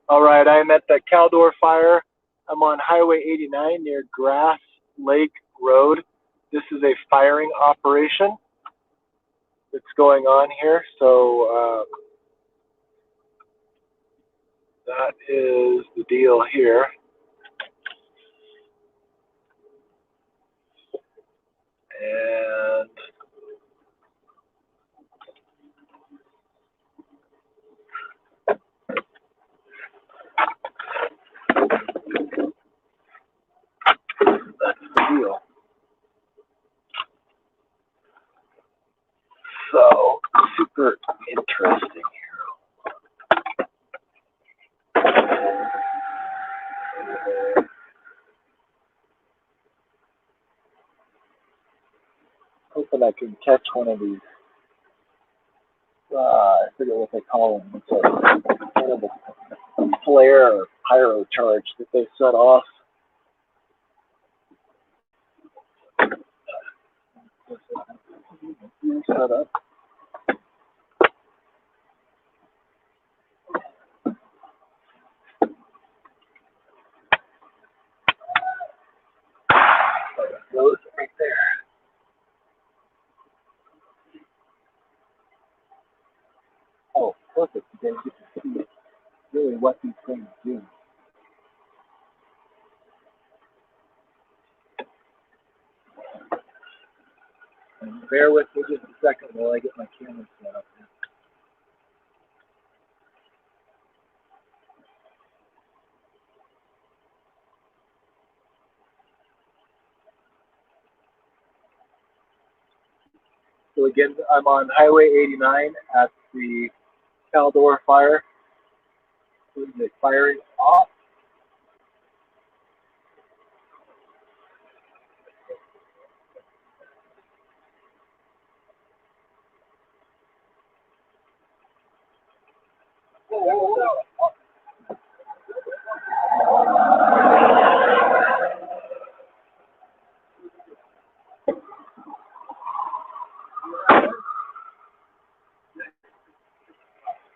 All right, I'm at the Caldor fire. I'm on Highway 89 near Grass Lake Road. This is a firing operation that's going on here. So that is the deal here. And that's the deal. So super interesting here. Hoping I can catch one of these. I forget what they call them. It's a kind of a flare or pyro charge that they set off. Set up. Goes right there. Oh, perfect. You guys get to see really what these things do. And bear with me just a second while I get my camera set up. So again, I'm on Highway 89 at the Caldor fire. The firing off.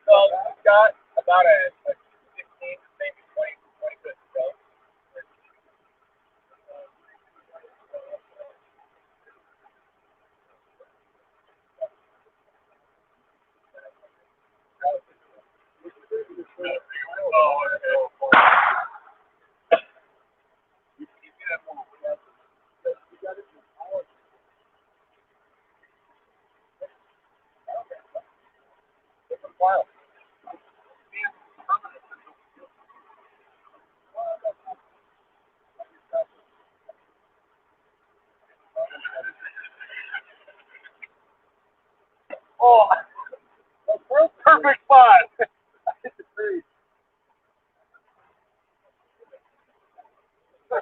So we've got about a 15, maybe 20 foot scope. Oh, perfect spot. I hit the tree. I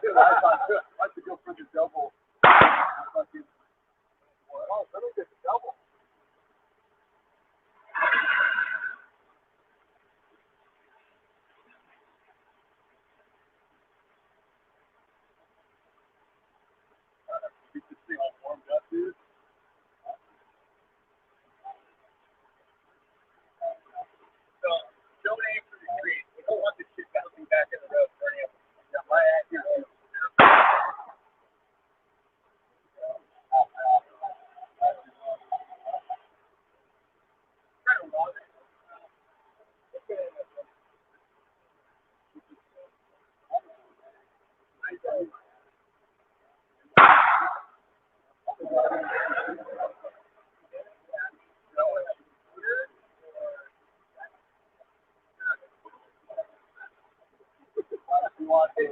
like to go for the double. Oh, let me get the double. Keep this thing all warmed up, dude. So don't aim for the tree. We don't want this shit bouncing back in the road for any of us. Yeah, my accuracy. You want to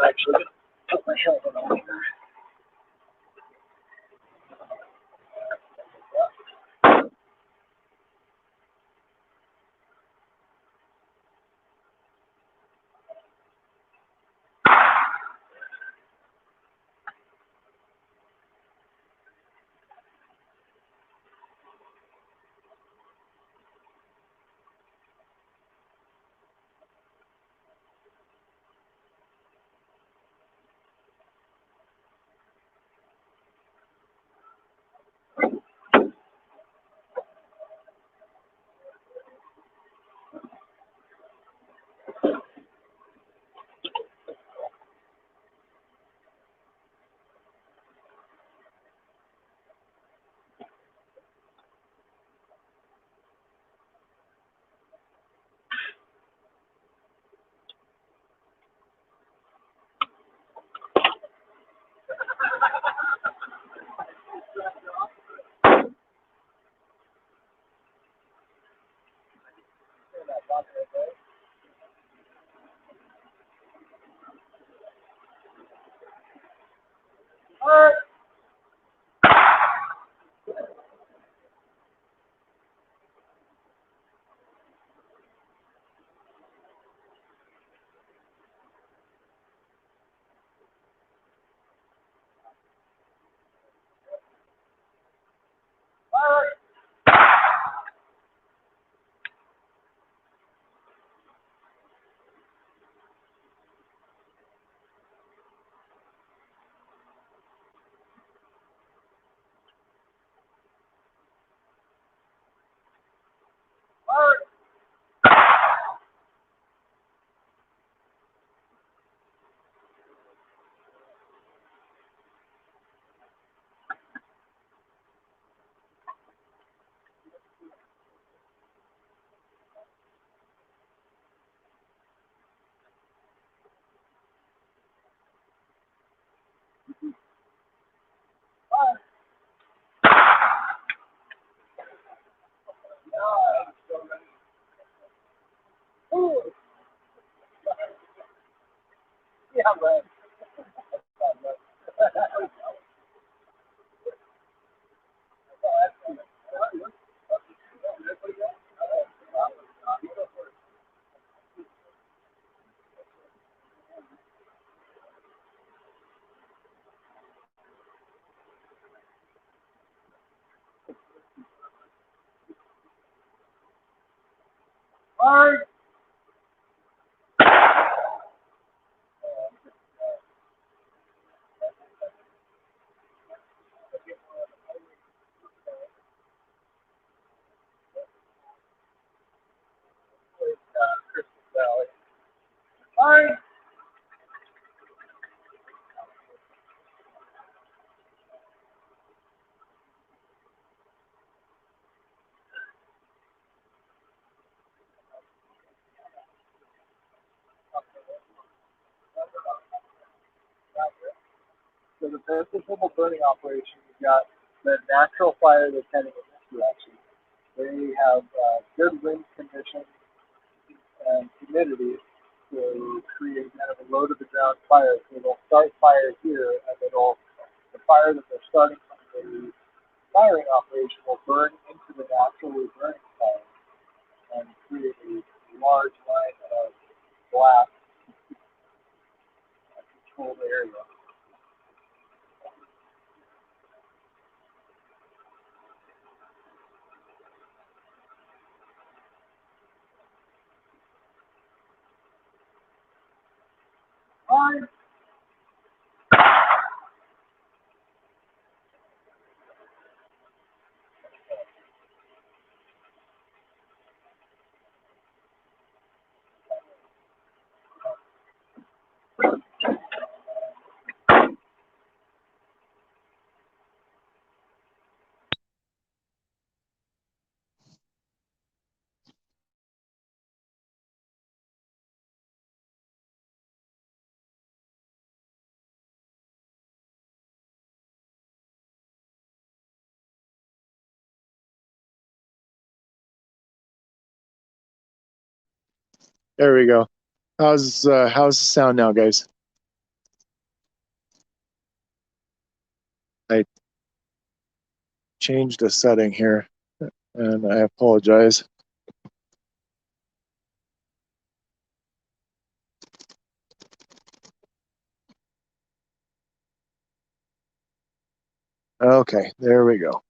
actually going to put my helmet on here. Yeah, right. All right. All right. So the vegetable burning operation, we've got the natural fire that's heading in this direction. They have good wind conditions and humidity to create kind of a low to the ground fire. So they'll start fire here, and the fire that they're starting from the firing operation will burn into the naturally burning fire and create a large line of blast controlled area. Fine. There we go. How's the sound now, guys? I changed a setting here, and I apologize. Okay, there we go.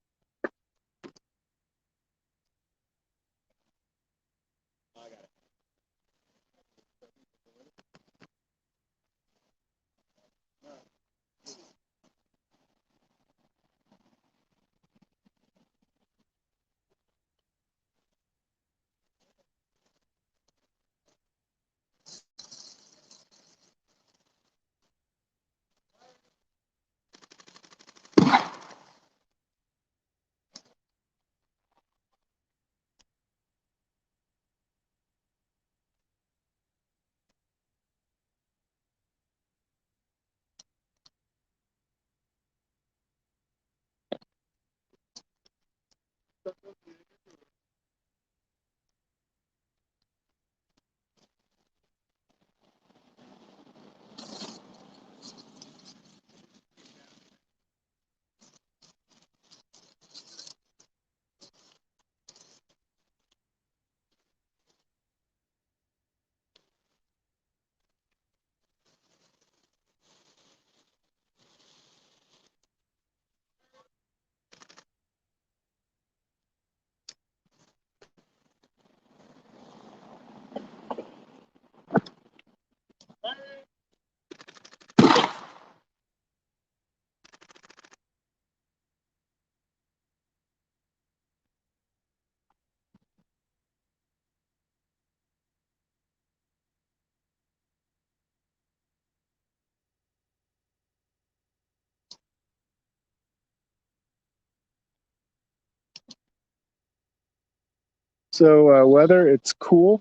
So weather, it's cool.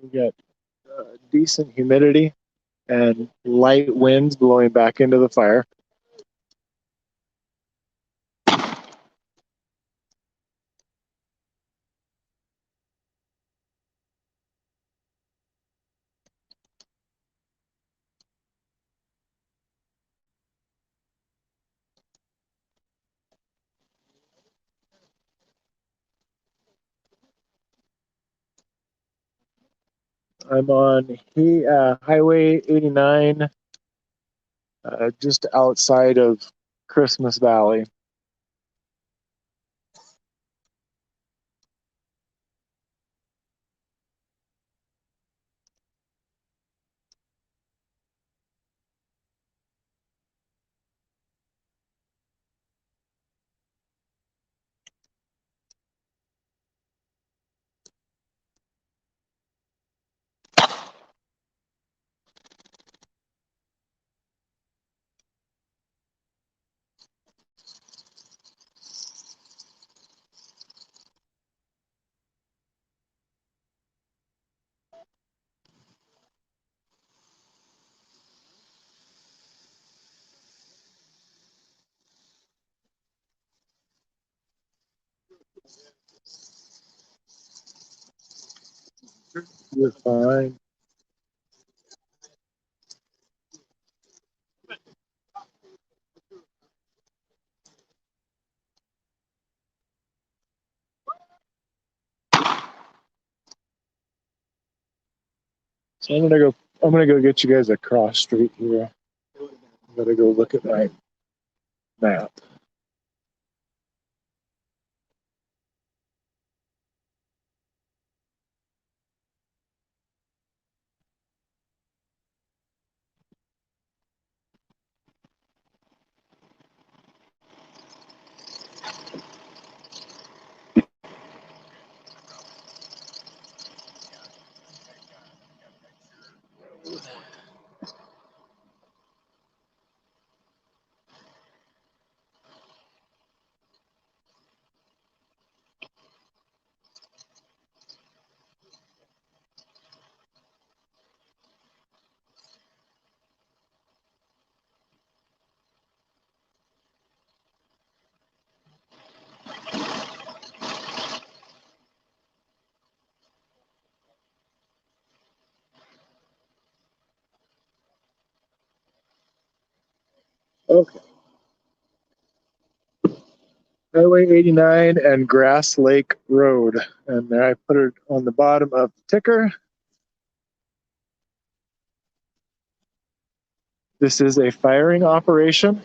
We got decent humidity and light winds blowing back into the fire. I'm on Highway 89, just outside of Christmas Valley. You're fine. So I'm gonna go get you guys a cross street here. I'm gonna go look at my map. Okay. Highway 89 and Grass Lake Road. And there I put it on the bottom of the ticker. This is a firing operation.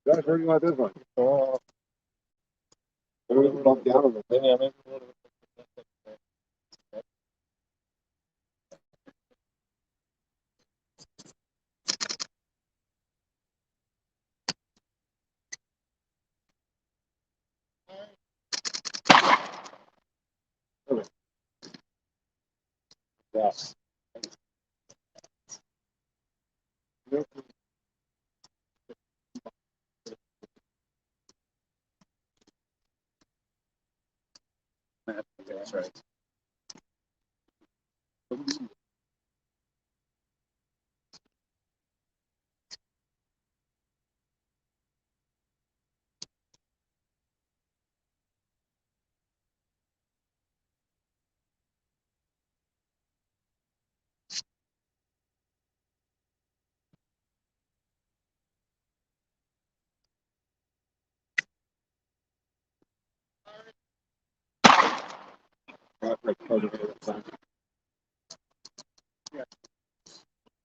Guys, where do you want this one? Oh, bump down a little bit. Yeah, maybe a little bit. Yeah. That's right.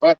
But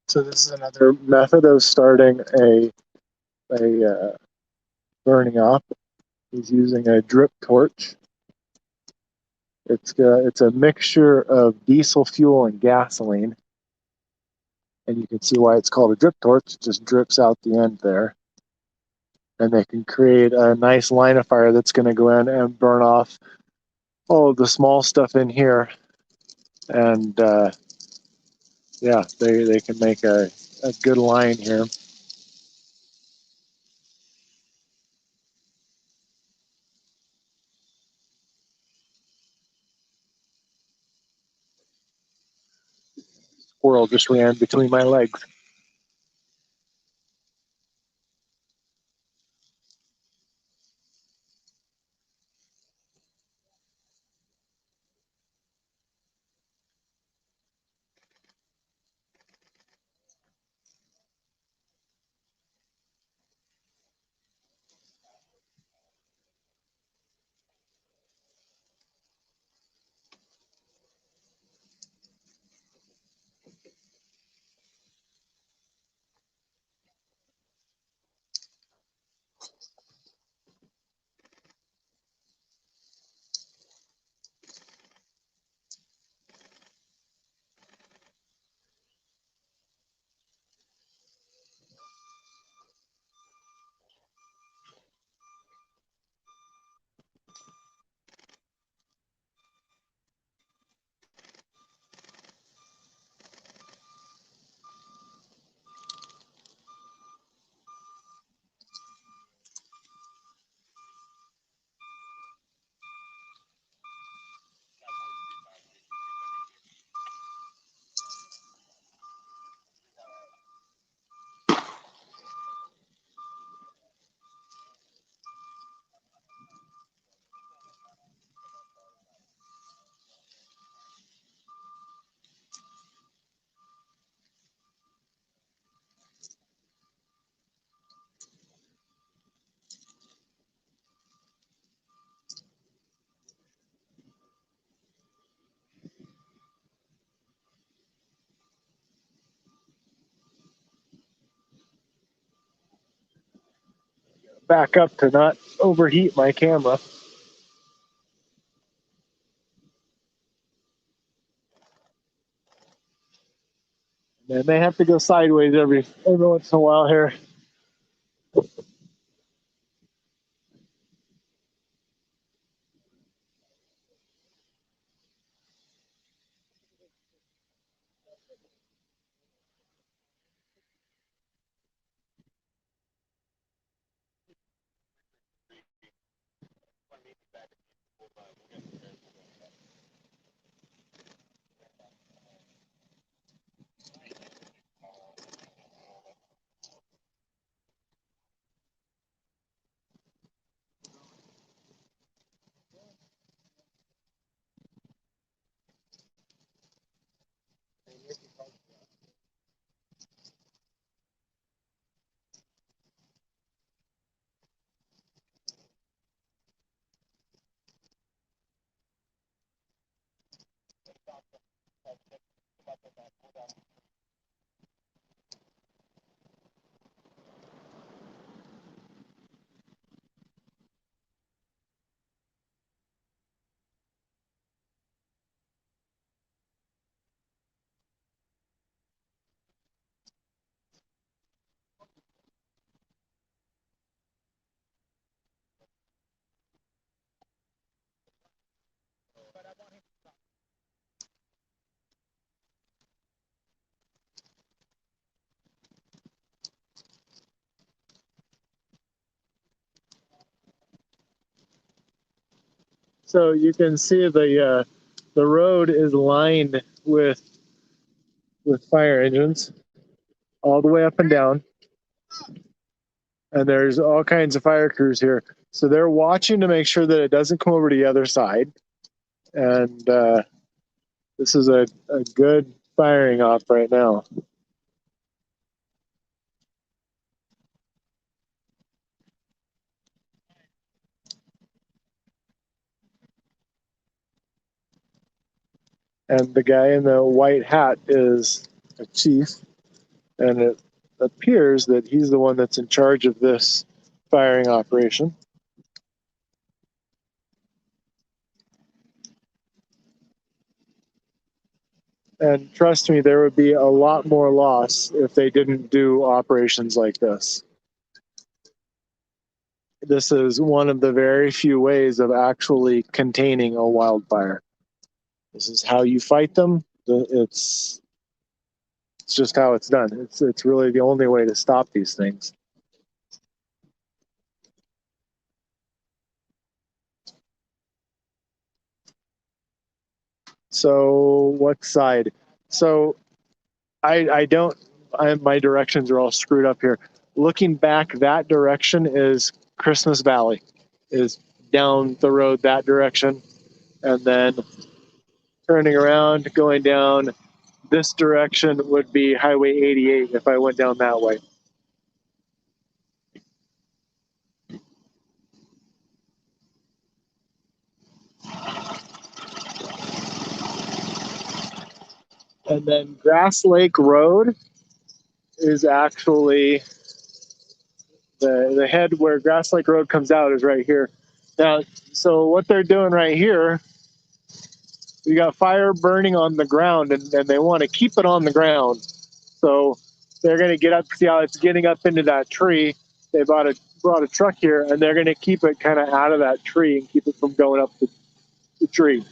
so this is another method of starting a burning off He's using a drip torch. It's a mixture of diesel fuel and gasoline, and you can see why it's called a drip torch. It just drips out the end there, and they can create a nice line of fire that's going to go in and burn off all of the small stuff in here, and yeah, they can make a good line here. Squirrel just ran between my legs. Back up to not overheat my camera. And they have to go sideways every once in a while here. So you can see the road is lined with fire engines all the way up and down, and there's all kinds of fire crews here. So they're watching to make sure that it doesn't come over to the other side, and this is a good firing off right now. And the guy in the white hat is a chief, and it appears that he's the one that's in charge of this firing operation. And trust me, there would be a lot more loss if they didn't do operations like this. This is one of the very few ways of actually containing a wildfire. This is how you fight them. It's just how it's done. It's really the only way to stop these things. So what side? So I don't. My directions are all screwed up here. Looking back, that direction is Christmas Valley, is down the road that direction, and then turning around, going down this direction would be Highway 88 if I went down that way. And then Grass Lake Road is actually the head where Grass Lake Road comes out is right here. Now, so what they're doing right here, you got fire burning on the ground, and they want to keep it on the ground. So they're going to get up, see how it's getting up into that tree. They brought a truck here, and they're going to keep it kind of out of that tree and keep it from going up the tree.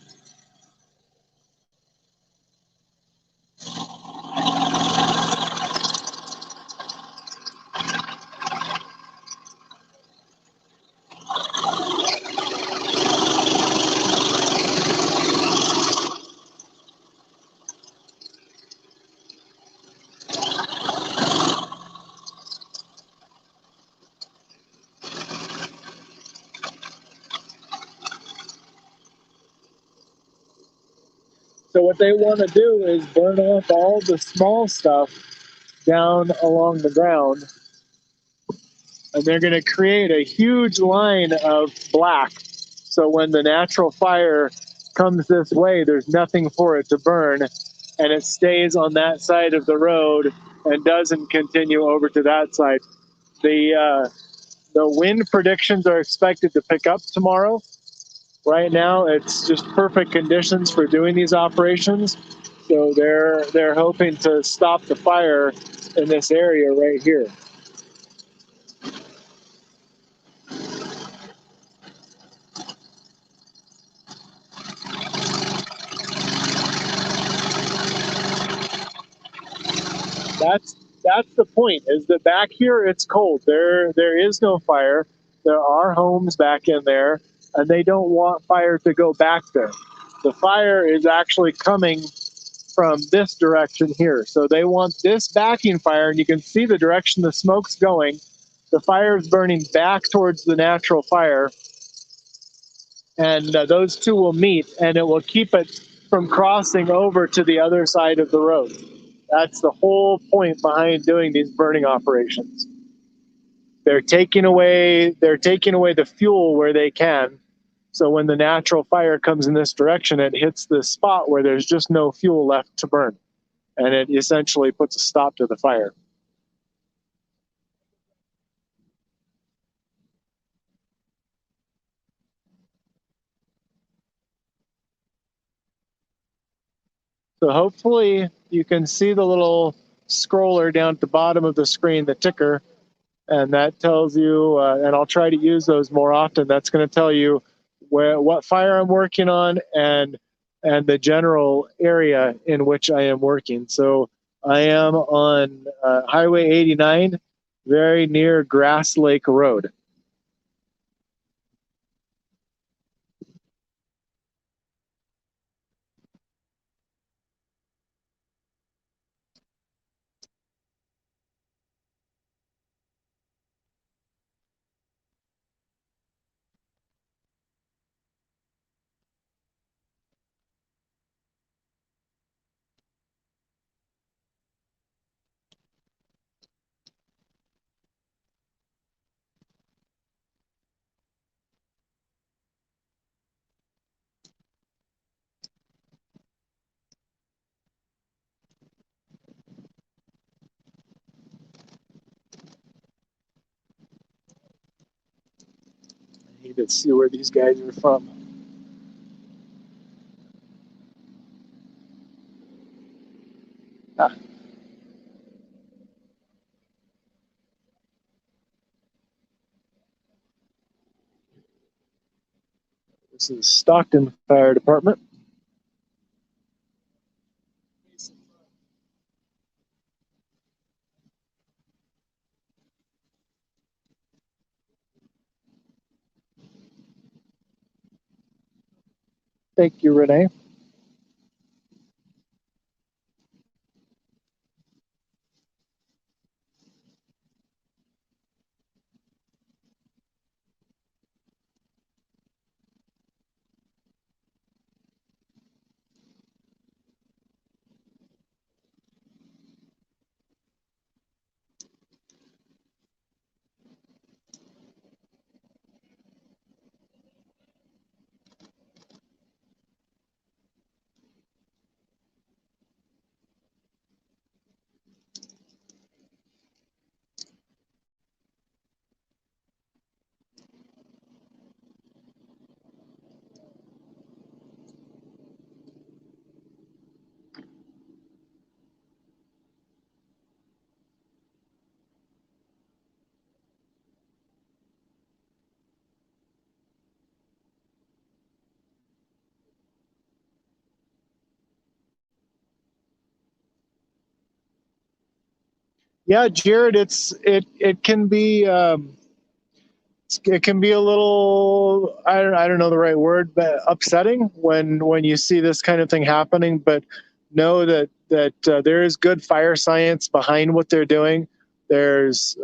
So what they want to do is burn off all the small stuff down along the ground, and they're going to create a huge line of black. So when the natural fire comes this way, there's nothing for it to burn, and it stays on that side of the road and doesn't continue over to that side. The wind predictions are expected to pick up tomorrow. Right now, it's just perfect conditions for doing these operations. So they're hoping to stop the fire in this area right here. That's the point, is that back here it's cold. There is no fire. There are homes back in there, and they don't want fire to go back there. The fire is actually coming from this direction here. So they want this backing fire, and you can see the direction the smoke's going. The fire is burning back towards the natural fire, and those two will meet, and it will keep it from crossing over to the other side of the road. That's the whole point behind doing these burning operations. They're taking away the fuel where they can. So when the natural fire comes in this direction, it hits the spot where there's just no fuel left to burn, and it essentially puts a stop to the fire. So hopefully you can see the little scroller down at the bottom of the screen, the ticker, and that tells you, and I'll try to use those more often. That's going to tell you what fire I'm working on and the general area in which I am working. So I am on Highway 89, very near Grass Lake Road. I need to see where these guys are from. Ah, this is Stockton Fire Department. Thank you, Renee. Yeah, Jared, it can be it can be a little I don't know the right word, but upsetting when you see this kind of thing happening. But know that there is good fire science behind what they're doing. There's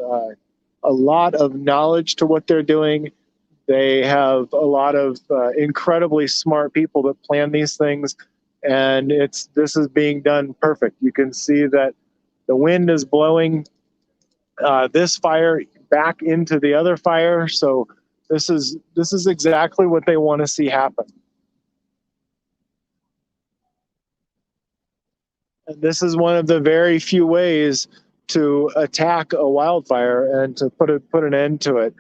a lot of knowledge to what they're doing. They have a lot of incredibly smart people that plan these things, and this is being done perfect. You can see that the wind is blowing this fire back into the other fire. So this is exactly what they want to see happen. And this is one of the very few ways to attack a wildfire and to put an end to it.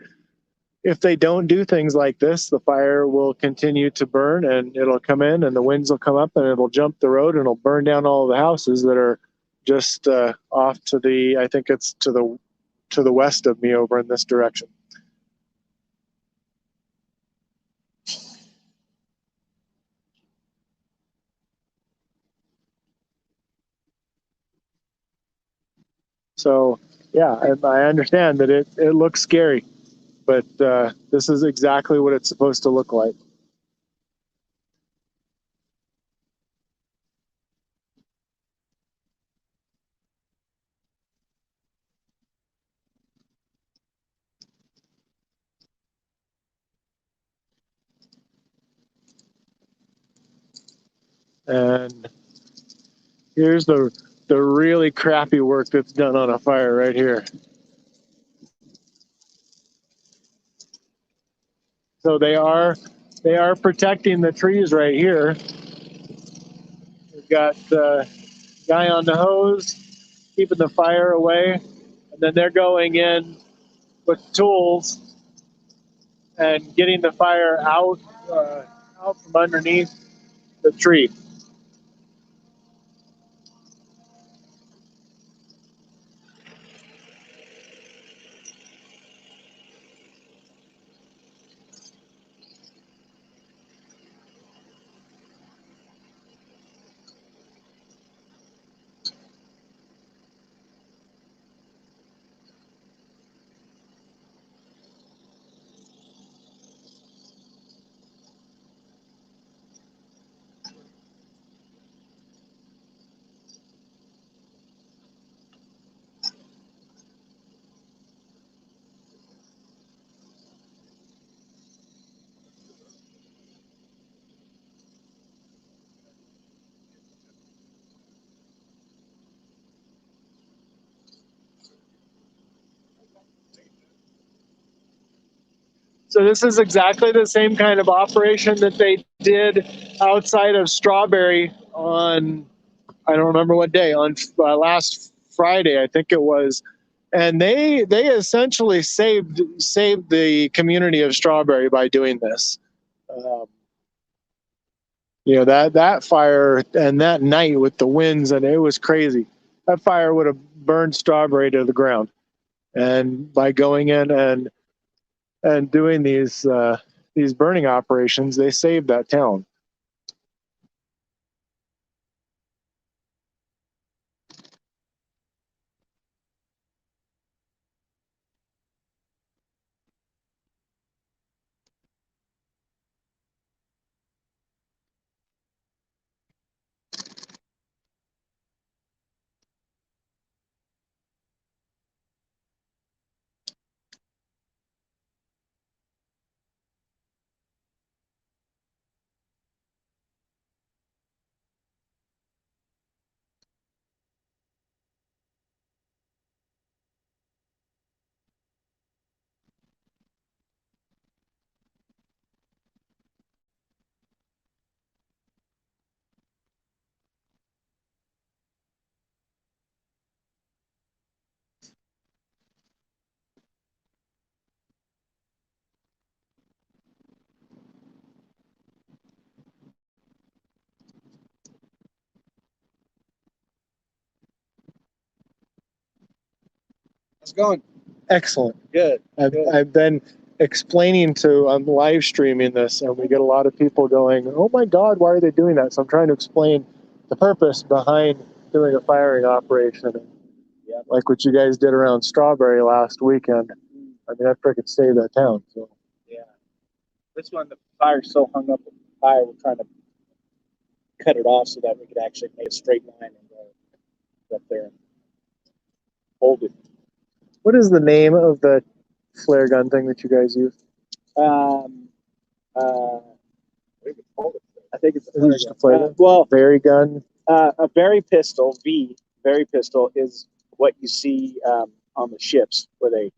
If they don't do things like this, the fire will continue to burn and it'll come in and the winds will come up and it'll jump the road and it'll burn down all the houses that are just off to the, I think it's to the west of me over in this direction. So yeah, I understand that it looks scary, but this is exactly what it's supposed to look like. And here's the really crappy work that's done on a fire right here. So they are protecting the trees right here. We've got the guy on the hose keeping the fire away, and then they're going in with tools and getting the fire out from underneath the tree. So this is exactly the same kind of operation that they did outside of Strawberry on, I don't remember what day, on last Friday, I think it was. And they essentially saved the community of Strawberry by doing this. Um, that fire and that night with the winds, and it was crazy. that fire would have burned Strawberry to the ground. And by going in and doing these burning operations, they saved that town. How's it going? Excellent. Good. I've been explaining I'm live streaming this, and we get a lot of people going, "Oh my God, why are they doing that?" So I'm trying to explain the purpose behind doing a firing operation, like what you guys did around Strawberry last weekend. I mean, that frickin' saved that town. So Yeah. This one, the fire's so hung up with the fire, we're trying to cut it off so that we could actually make a straight line and go up there and hold it. what is the name of the flare gun thing that you guys use? I think it's a flare gun. Well, Very gun. a Berry pistol, Berry pistol is what you see on the ships where they.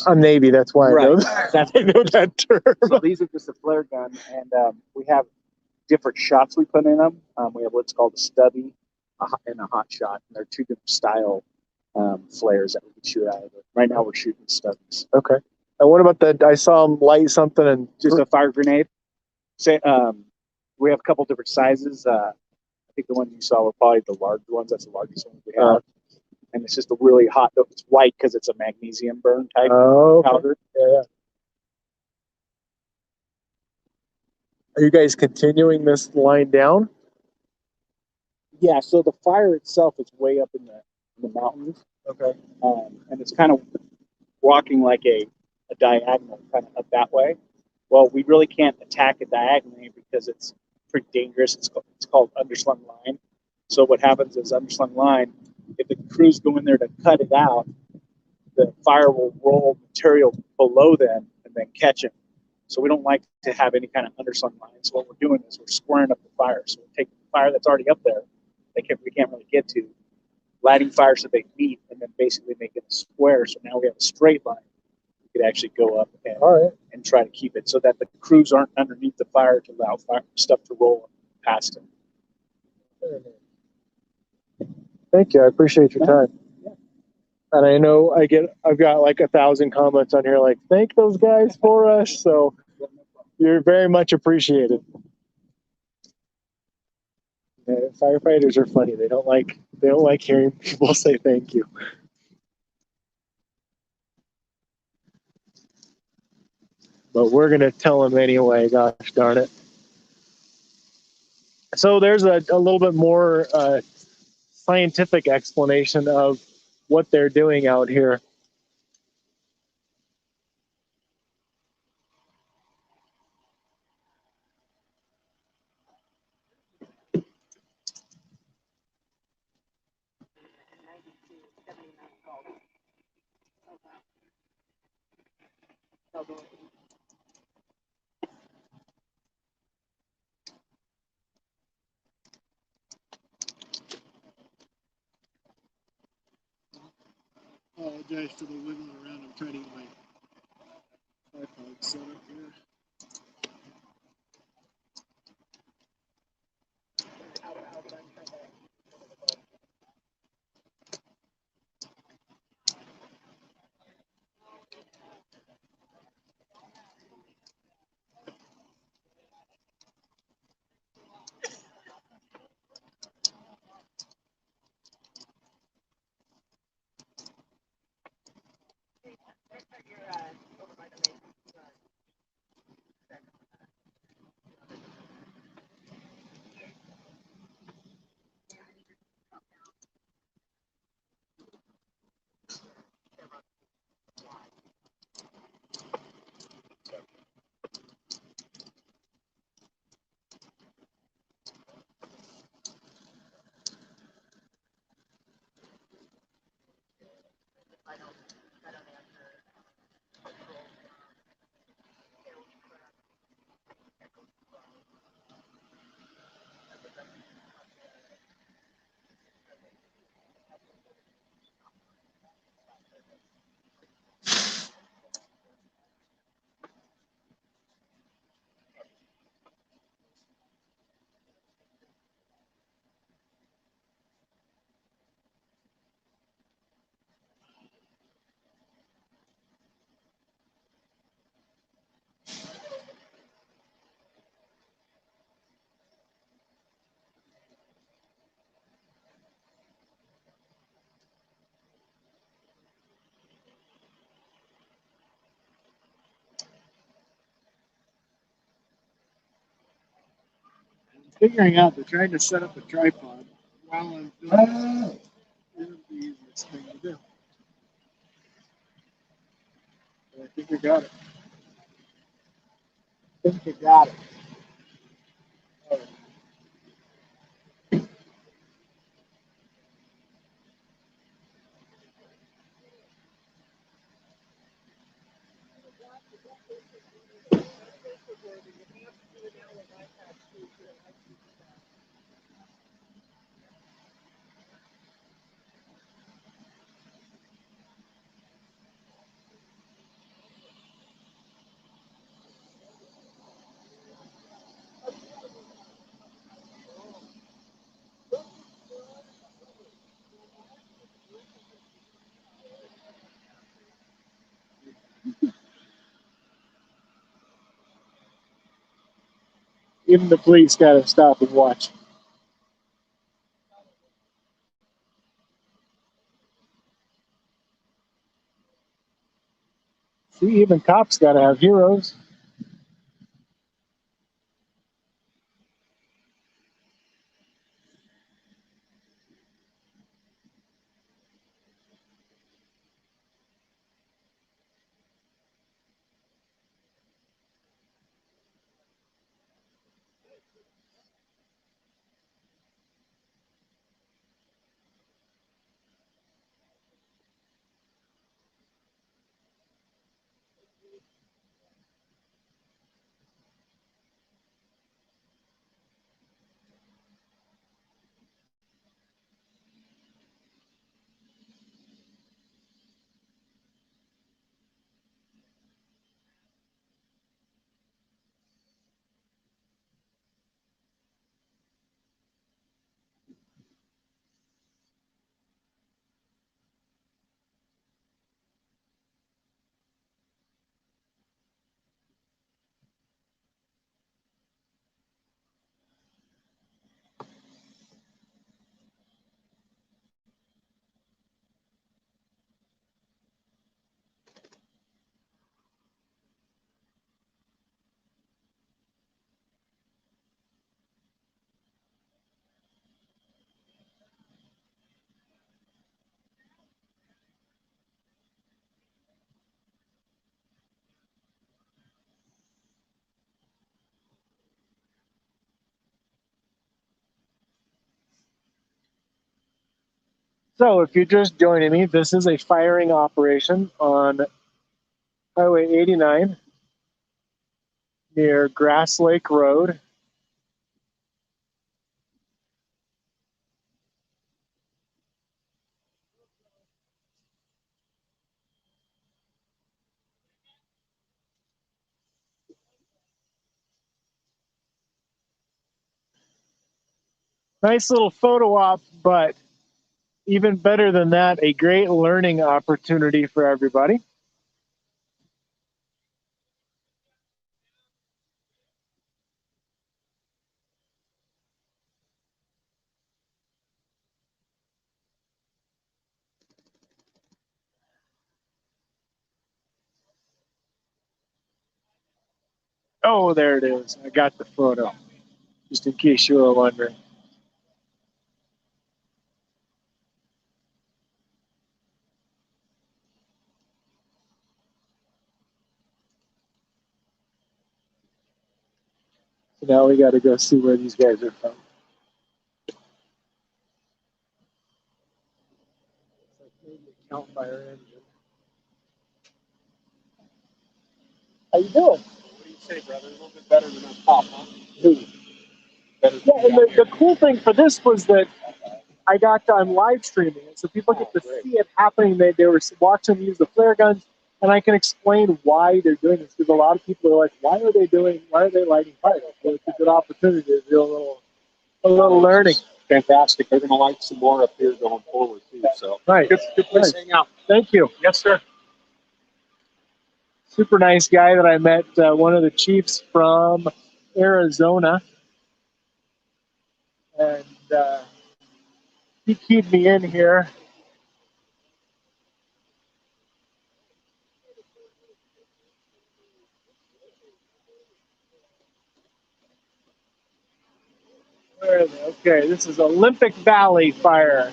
I'm Navy. That's why right. I know that. I know that term. So these are just a flare gun, and we have different shots we put in them. We have what's called a stubby and a hot shot. And they're two different style flares that we can shoot out of it. Right now we're shooting stubbies. Okay. And what about I saw them light something and just a fire grenade. Say, we have a couple different sizes. I think the one you saw were probably the large ones. That's the largest one we have. And it's just a really hot. It's white because it's a magnesium burn type powder. Yeah. Are you guys continuing this line down? Yeah. So the fire itself is way up in the mountains. Okay. And it's kind of walking like a diagonal, kind of up that way. Well, we really can't attack it diagonally because it's pretty dangerous. It's called underslung line. So what happens is underslung line, if the crews go in there to cut it out, the fire will roll material below them and then catch it. So we don't like to have any kind of underslung line. So what we're doing is we're squaring up the fire. So we take the fire that's already up there, we can't really get to, lighting fire so they meet, and then basically make it a square. So now we have a straight line. We could actually go up and try to keep it so that the crews aren't underneath the fire to allow stuff to roll past them. Thank you. I appreciate your time. Yeah. And I know I've got like 1,000 comments on here like, thank those guys for us. So you're very much appreciated. Firefighters are funny. They don't like hearing people say thank you. But we're gonna tell them anyway. Gosh darn it! So there's a little bit more scientific explanation of what they're doing out here. Apologize for the wiggling around. I'm trying to get my tripod set up here. figuring out that trying to set up a tripod while I'm filming isn't the easiest thing to do. But I think I got it. I think I got it. All right. Even the police got to stop and watch. See, even cops got to have heroes. So, if you're just joining me, this is a firing operation on Highway 89 near Grass Lake Road. Nice little photo op, but even better than that, a great learning opportunity for everybody. Oh, there it is. I got the photo, just in case you were wondering. So now we got to go see where these guys are from. It's like maybe a Count Fire engine. How you doing? What do you say, brother? A little bit better than on top, huh? Who? Better yeah, and the cool thing for this was that I got I'm live streaming it, so people get to see it happening. They were watching them use the flare guns, and I can explain why they're doing this because a lot of people are like, "Why are they lighting fire?" So it's a good opportunity to do a little learning. Fantastic. They're going to light some more up here going forward too. So right, good place to hang out. Thank you. Yes, sir. Super nice guy that I met. One of the chiefs from Arizona, and he keyed me in here. Okay, this is Olympic Valley fire.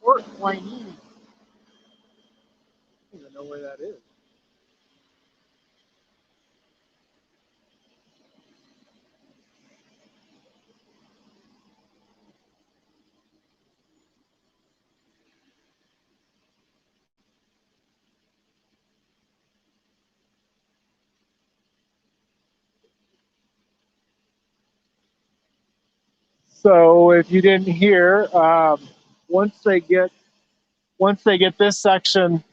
Fort Hueneme. I don't even know where that is. So if you didn't hear, once they get this section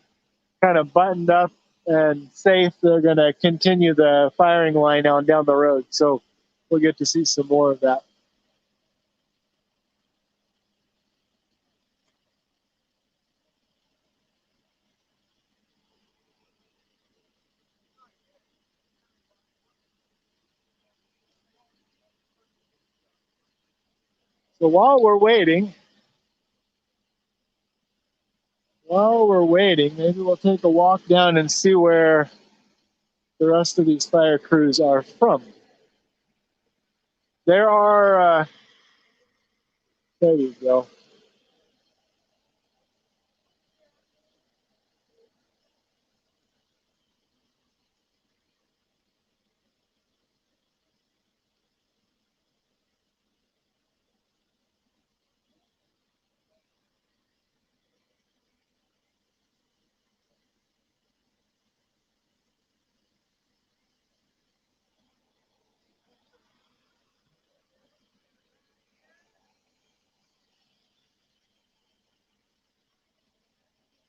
kind of buttoned up and safe, they're going to continue the firing line on down the road. So we'll get to see some more of that. So while we're waiting, maybe we'll take a walk down and see where the rest of these fire crews are from. There are, there you go.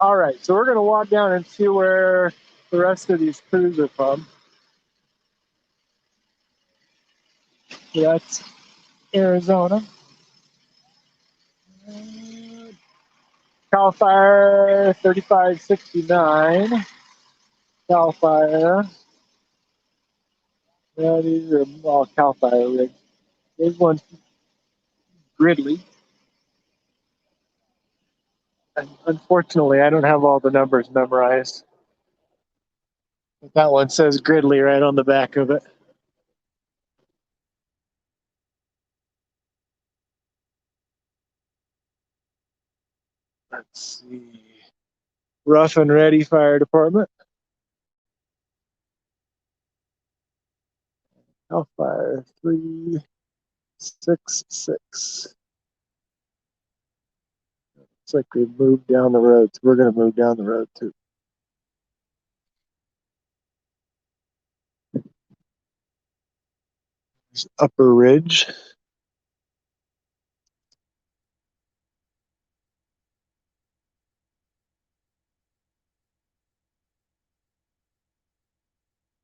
All right, so we're going to walk down and see where the rest of these crews are from. So that's Arizona. Cal Fire 3569. Cal Fire. Yeah, these are all Cal Fire rigs. There's one Gridley. And unfortunately, I don't have all the numbers memorized. But that one says Gridley right on the back of it. Let's see. Rough and Ready Fire Department. Cal Fire 366. Looks like we moved down the road. So we're going to move down the road too. There's Upper Ridge.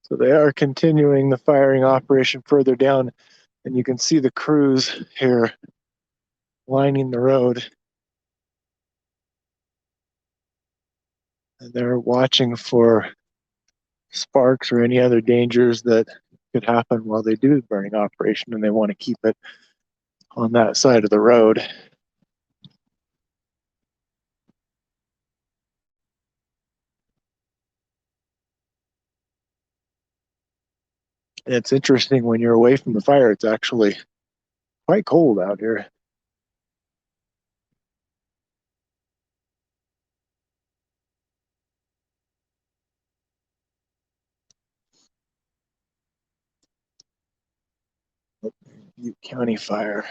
So they are continuing the firing operation further down, and you can see the crews here lining the road. And they're watching for sparks or any other dangers that could happen while they do the burning operation, and they want to keep it on that side of the road. And it's interesting when you're away from the fire, it's actually quite cold out here. Butte County Fire.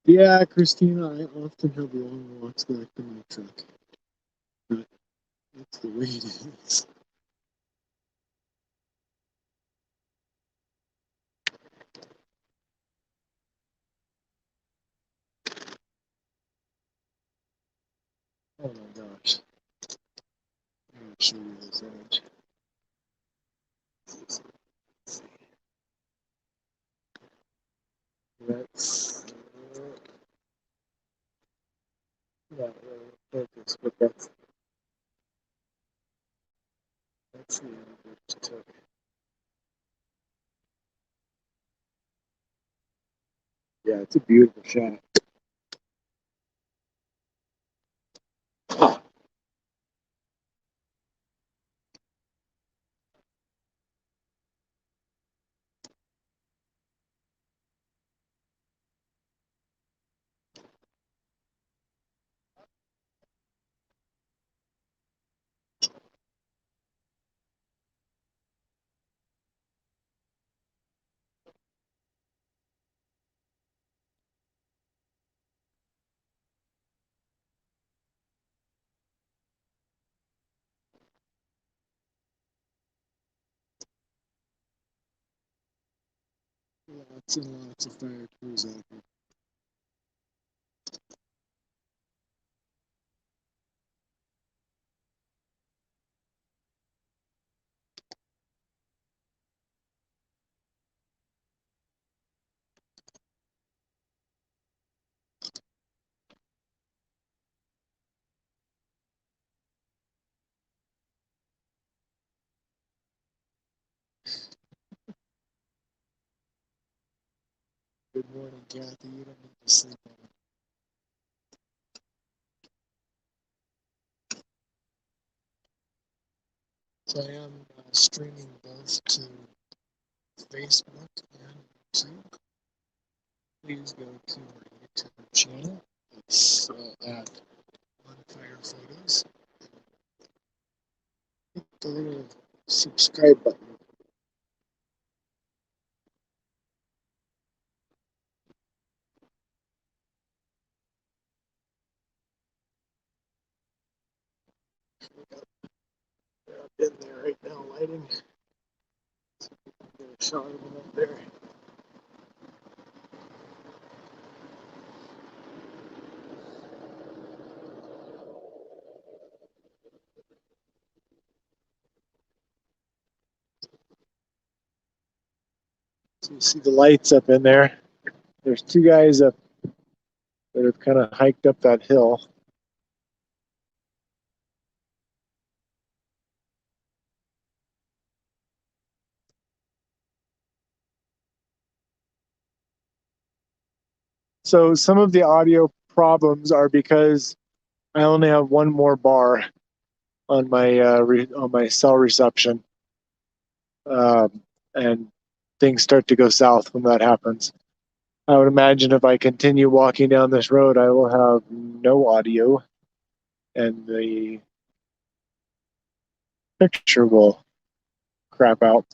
Yeah, Christina, I often have long walks back to my truck, but that's the way it is. Oh my gosh. I'm going to show you this image. That's not really focus, but that's the image I just took. Yeah, it's a beautiful shot. Lots and lots of fire crews out here. Good morning, Kathy. You don't need to sleep on it. So I am streaming both to Facebook and YouTube. Please go to my YouTube channel. It's at On Fire Photos. Hit the little subscribe button. They're up in there right now lighting. Get a shot of them up there. So you see the lights up in there. There's two guys up that have kind of hiked up that hill. So some of the audio problems are because I only have one more bar on my on my cell reception, and things start to go south when that happens. I would imagine if I continue walking down this road, I will have no audio, and the picture will crap out.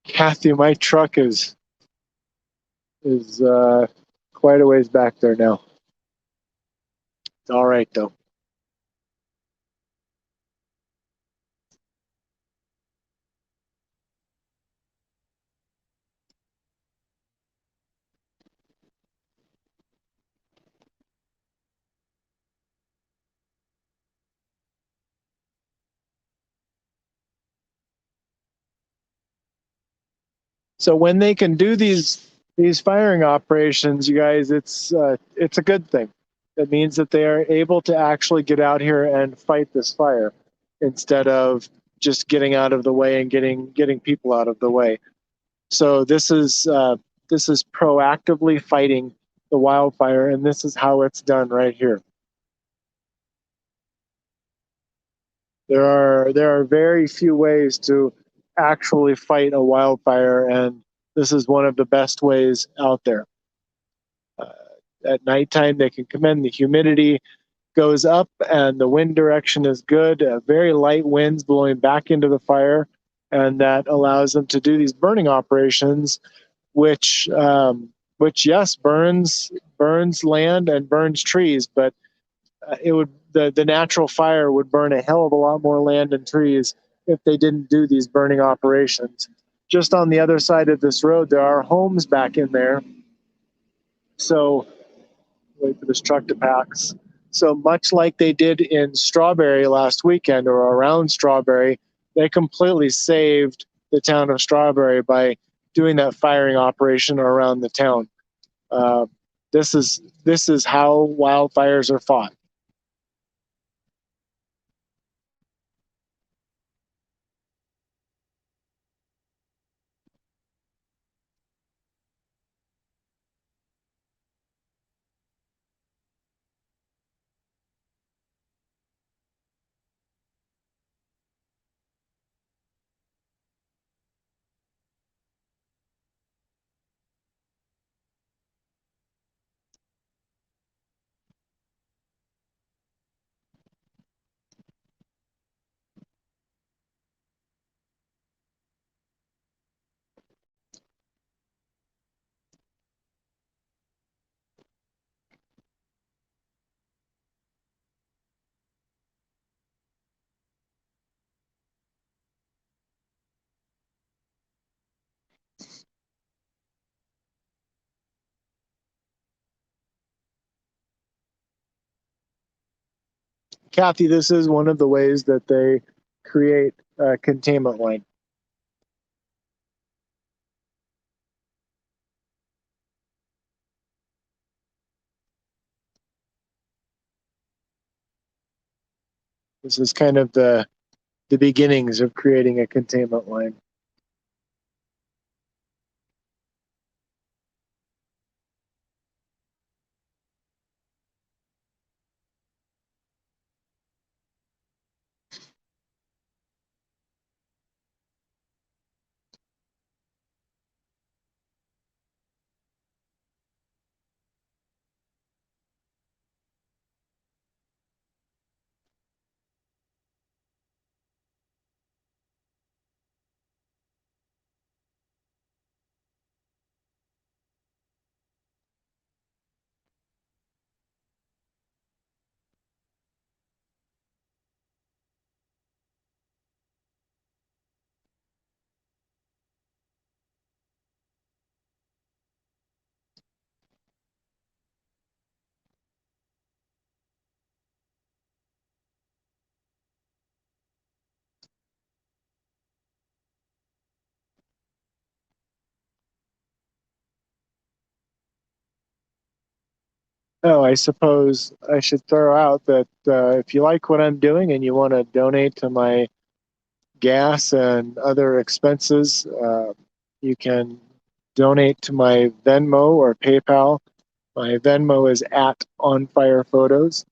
Kathy, my truck is quite a ways back there now. It's all right though. So when they can do these firing operations, you guys, it's a good thing. It means that they are able to actually get out here and fight this fire instead of just getting out of the way and getting people out of the way. So this is proactively fighting the wildfire, and this is how it's done right here. There are very few ways to actually fight a wildfire, and this is one of the best ways out there. At nighttime, they can come in. The humidity goes up and the wind direction is good, very light winds blowing back into the fire, and that allows them to do these burning operations, which yes, burns land and burns trees, but it would the natural fire would burn a hell of a lot more land and trees if they didn't do these burning operations. Just on the other side of this road, there are homes back in there. So wait for this truck to pass. So much like they did in Strawberry last weekend or around Strawberry, they completely saved the town of Strawberry by doing that firing operation around the town. This is how wildfires are fought. Kathy, this is one of the ways that they create a containment line. This is kind of the beginnings of creating a containment line. Oh, I suppose I should throw out that if you like what I'm doing and you want to donate to my gas and other expenses, you can donate to my Venmo or PayPal. My Venmo is at On Fire Photos.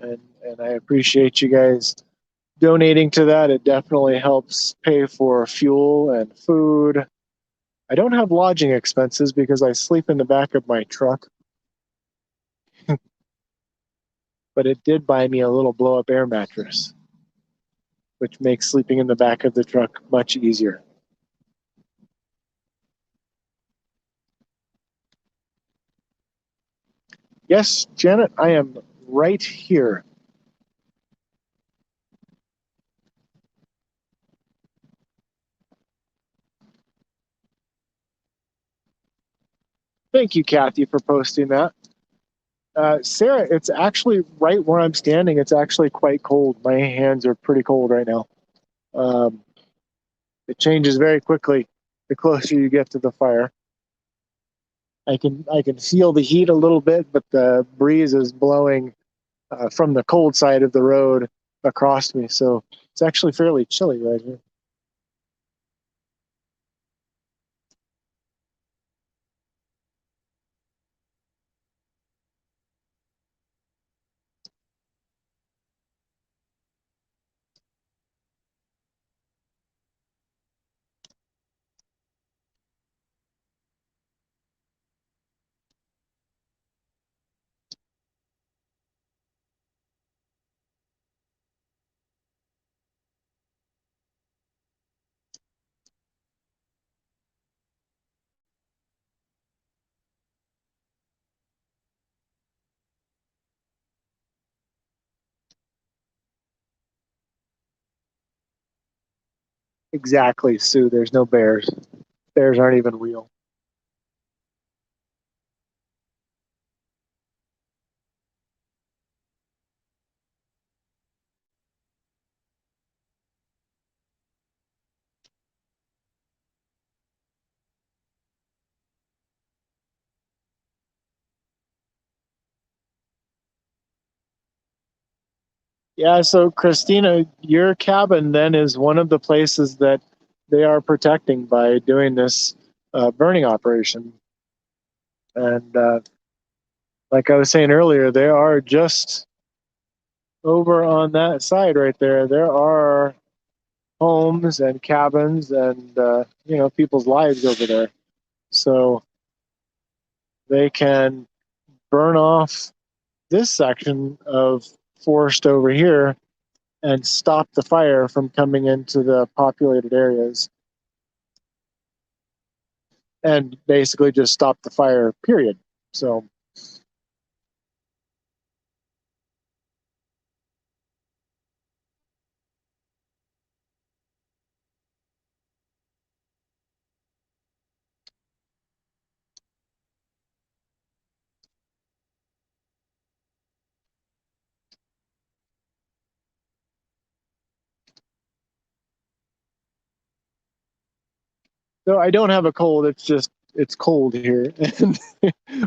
And I appreciate you guys donating to that. It definitely helps pay for fuel and food. I don't have lodging expenses because I sleep in the back of my truck. But it did buy me a little blow up air mattress, which makes sleeping in the back of the truck much easier. Yes, Janet, I am right here. Thank you, Kathy, for posting that. Sarah, it's actually right where I'm standing. It's actually quite cold. My hands are pretty cold right now. Um, it changes very quickly the closer you get to the fire. I can feel the heat a little bit, but the breeze is blowing from the cold side of the road across me, so it's actually fairly chilly right here. Exactly, Sue. There's no bears. Bears aren't even real. Yeah, so Christina, your cabin then is one of the places that they are protecting by doing this burning operation. And like I was saying earlier, they are just over on that side right there. There are homes and cabins and people's lives over there. So they can burn off this section of forest over here and stop the fire from coming into the populated areas and basically just stop the fire, period. So no, I don't have a cold. It's just it's cold here, and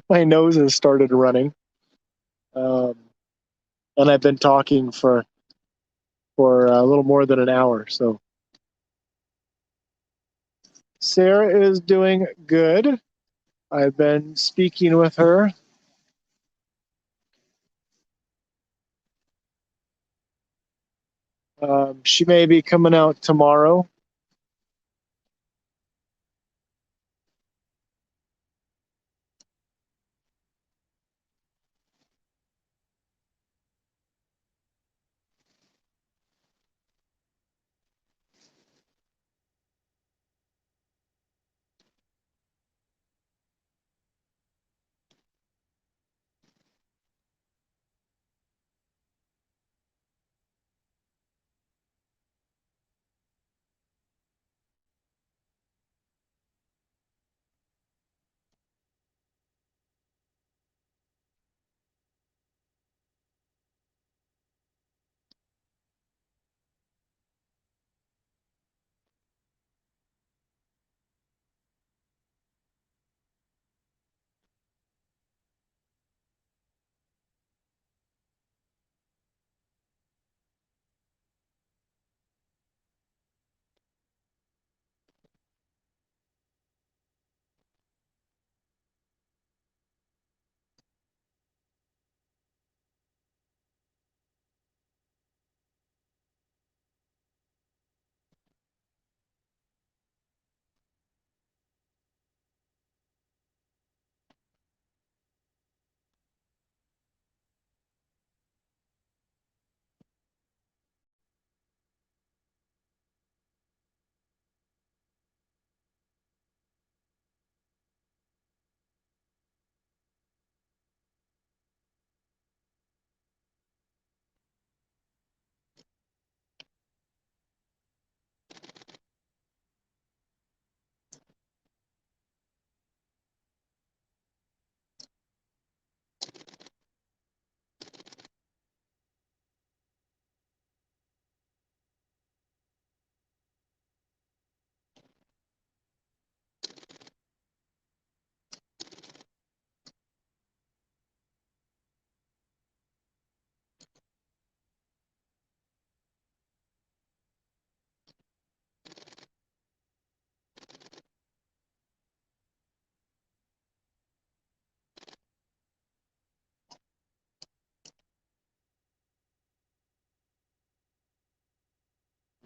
my nose has started running. Um, and I've been talking for a little more than an hour. So Sarah is doing good. I've been speaking with her. She may be coming out tomorrow.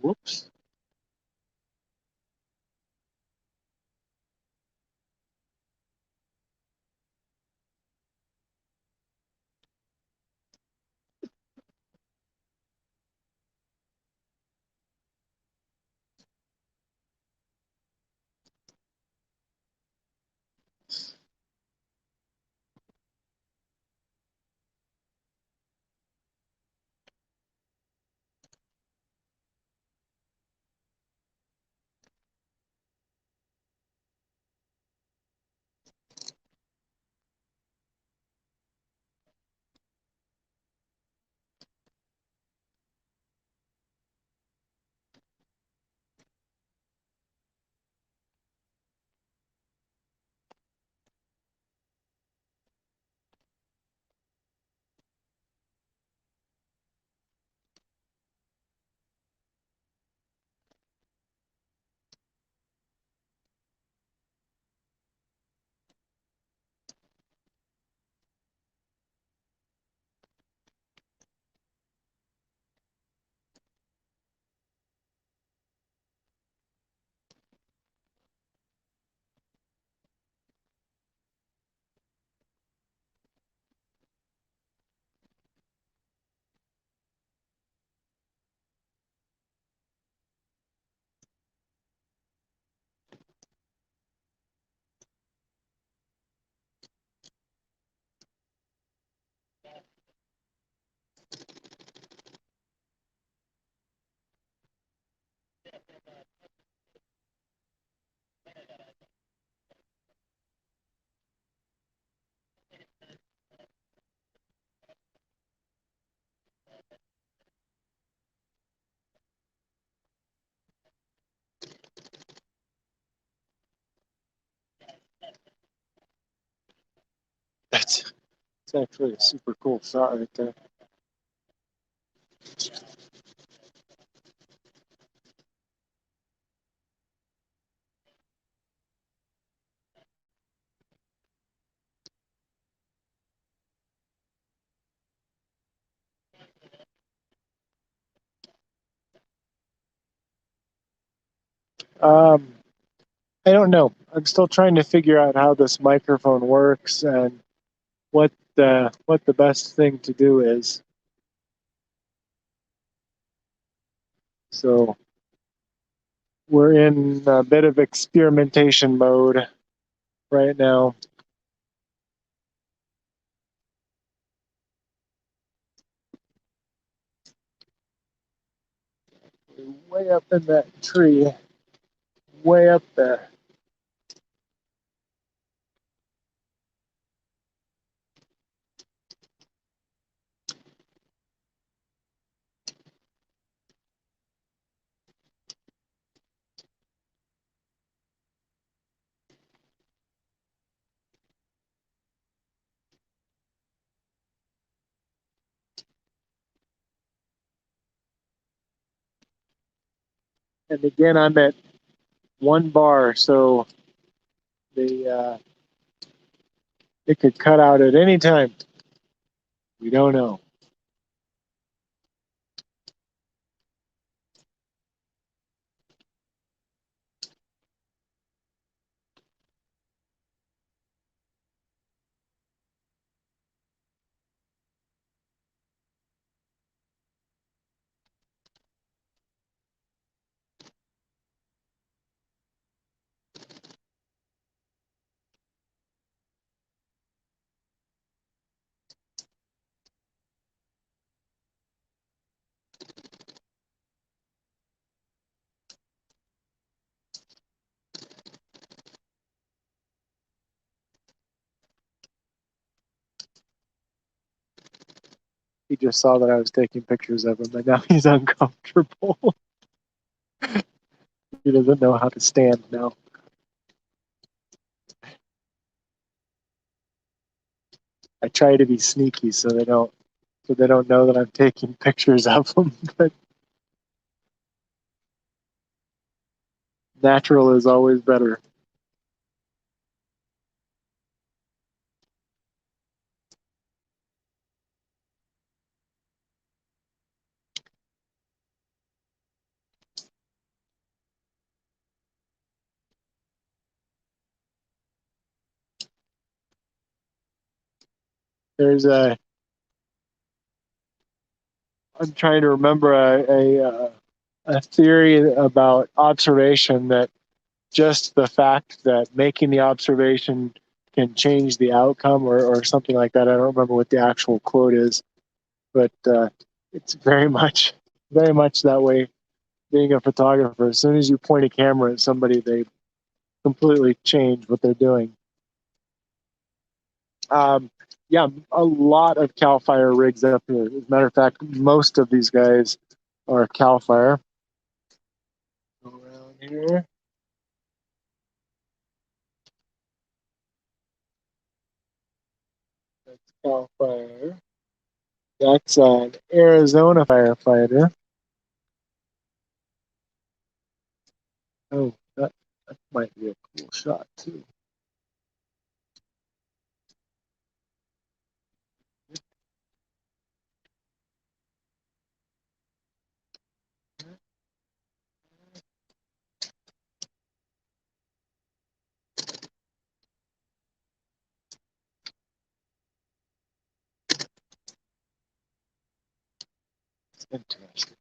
Whoops. It's actually a super cool shot right there. I don't know. I'm still trying to figure out how this microphone works and what the best thing to do is. So we're in a bit of experimentation mode right now. Way up in that tree, way up there. And again, I'm at 1 bar, so it could cut out at any time. We don't know. He just saw that I was taking pictures of him, and now he's uncomfortable. He doesn't know how to stand now. I try to be sneaky so they don't know that I'm taking pictures of them. But natural is always better. There's a. I'm trying to remember a theory about observation that just the fact that making the observation can change the outcome or something like that. I don't remember what the actual quote is, but it's very much that way. Being a photographer, as soon as you point a camera at somebody, they completely change what they're doing. Yeah, a lot of CAL FIRE rigs up here. As a matter of fact, most of these guys are CAL FIRE. Go around here. That's CAL FIRE. That's an Arizona firefighter. Oh, that might be a cool shot too. Interesting.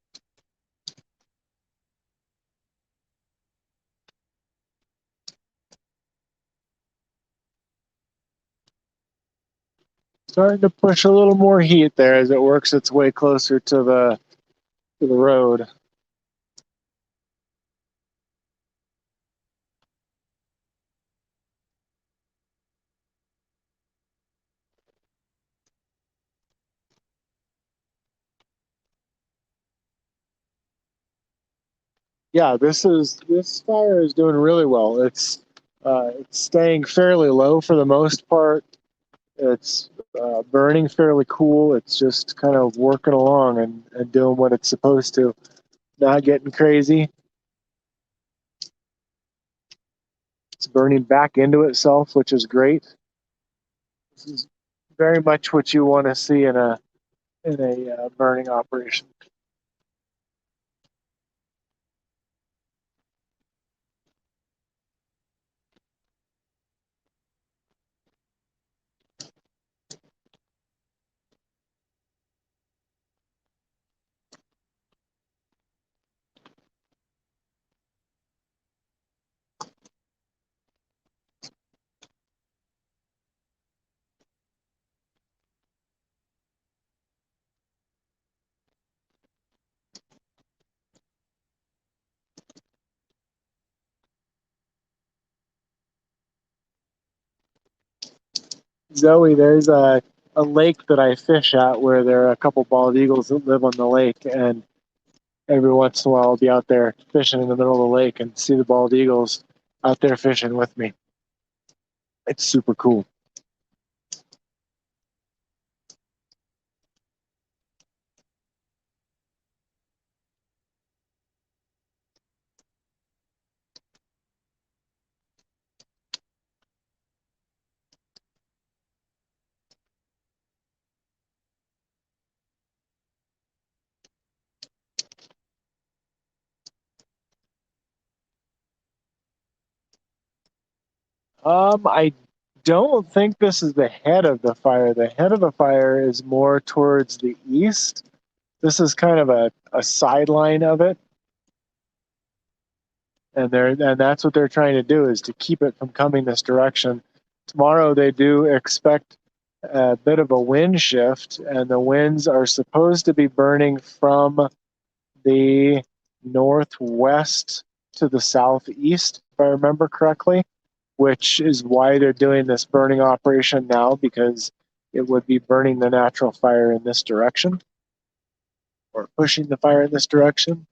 Starting to push a little more heat there as it works its way closer to the road. Yeah, this fire is doing really well. It's staying fairly low for the most part. It's burning fairly cool. It's just kind of working along and doing what it's supposed to, not getting crazy. It's burning back into itself, which is great. This is very much what you want to see in a burning operation. Zoe, there's a lake that I fish at where there are a couple bald eagles that live on the lake, and every once in a while I'll be out there fishing in the middle of the lake and see the bald eagles out there fishing with me. It's super cool. I don't think this is the head of the fire. The head of the fire is more towards the east. This is kind of a sideline of it. And that's what they're trying to do, is to keep it from coming this direction. Tomorrow they do expect a bit of a wind shift, and the winds are supposed to be burning from the northwest to the southeast, if I remember correctly, which is why they're doing this burning operation now, because it would be burning the natural fire in this direction, or pushing the fire in this direction.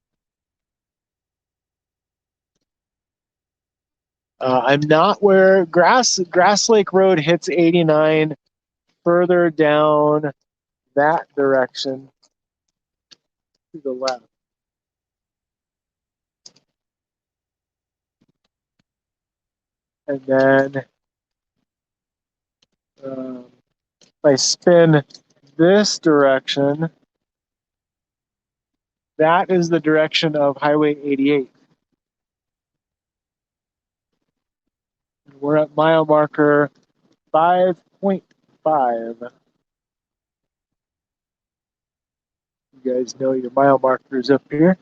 I'm not where Grass Lake Road hits 89, further down that direction to the left. And then if I spin this direction, that is the direction of Highway 88. We're at mile marker 5.5. You guys know your mile markers up here.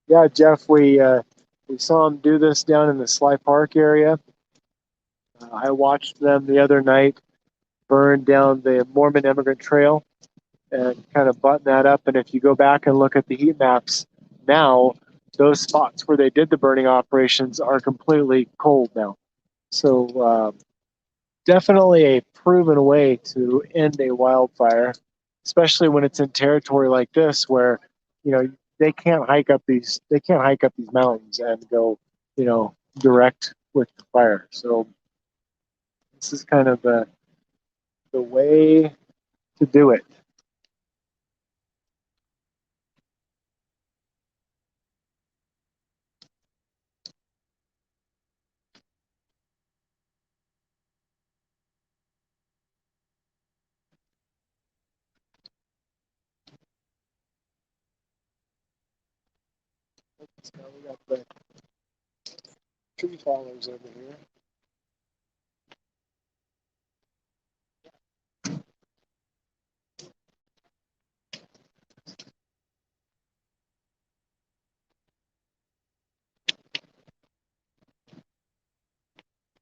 Yeah, Jeff, we saw them do this down in the Sly Park area. I watched them the other night burn down the Mormon Immigrant Trail and kind of button that up. And if you go back and look at the heat maps now, those spots where they did the burning operations are completely cold now. So definitely a proven way to end a wildfire, especially when it's in territory like this, where they can't hike up these mountains and go direct with the fire. So this is kind of the way to do it. Now we got the tree fallers over here.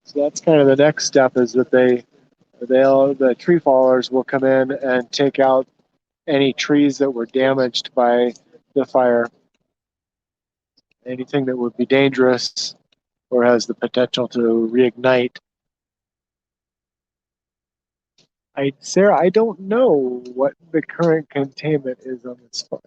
So that's kind of the next step, is that the tree fallers will come in and take out any trees that were damaged by the fire, anything that would be dangerous or has the potential to reignite. Sarah, I don't know what the current containment is on this fire.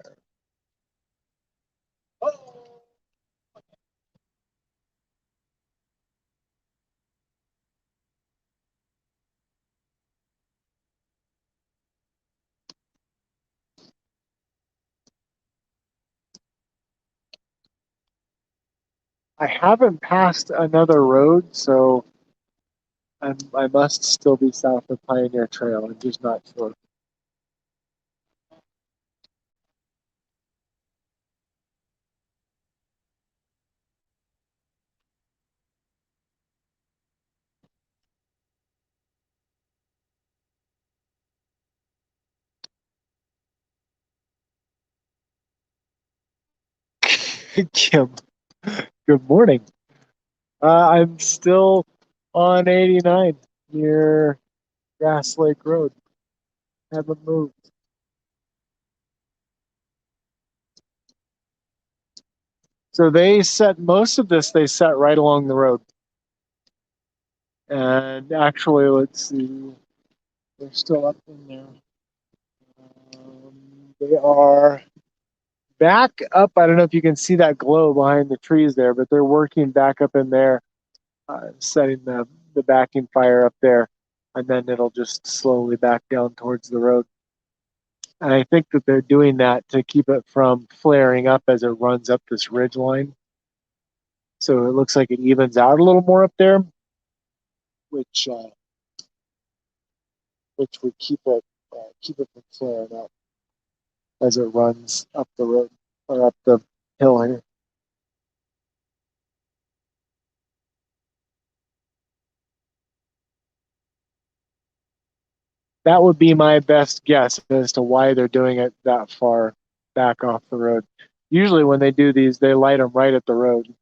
I haven't passed another road, so I must still be south of Pioneer Trail. I'm just not sure. Kim, good morning. I'm still on 89 near Grass Lake Road. Haven't moved. So they set most of this, they set right along the road. And actually, let's see, they're still up in there. They are back up. I don't know if you can see that glow behind the trees there, but they're working back up in there, setting the backing fire up there. And then it'll just slowly back down towards the road. And I think that they're doing that to keep it from flaring up as it runs up this ridge line. So it looks like it evens out a little more up there, which would keep it from flaring up as it runs up the road or up the hill here. That would be my best guess as to why they're doing it that far back off the road. Usually when they do these, they light them right at the road.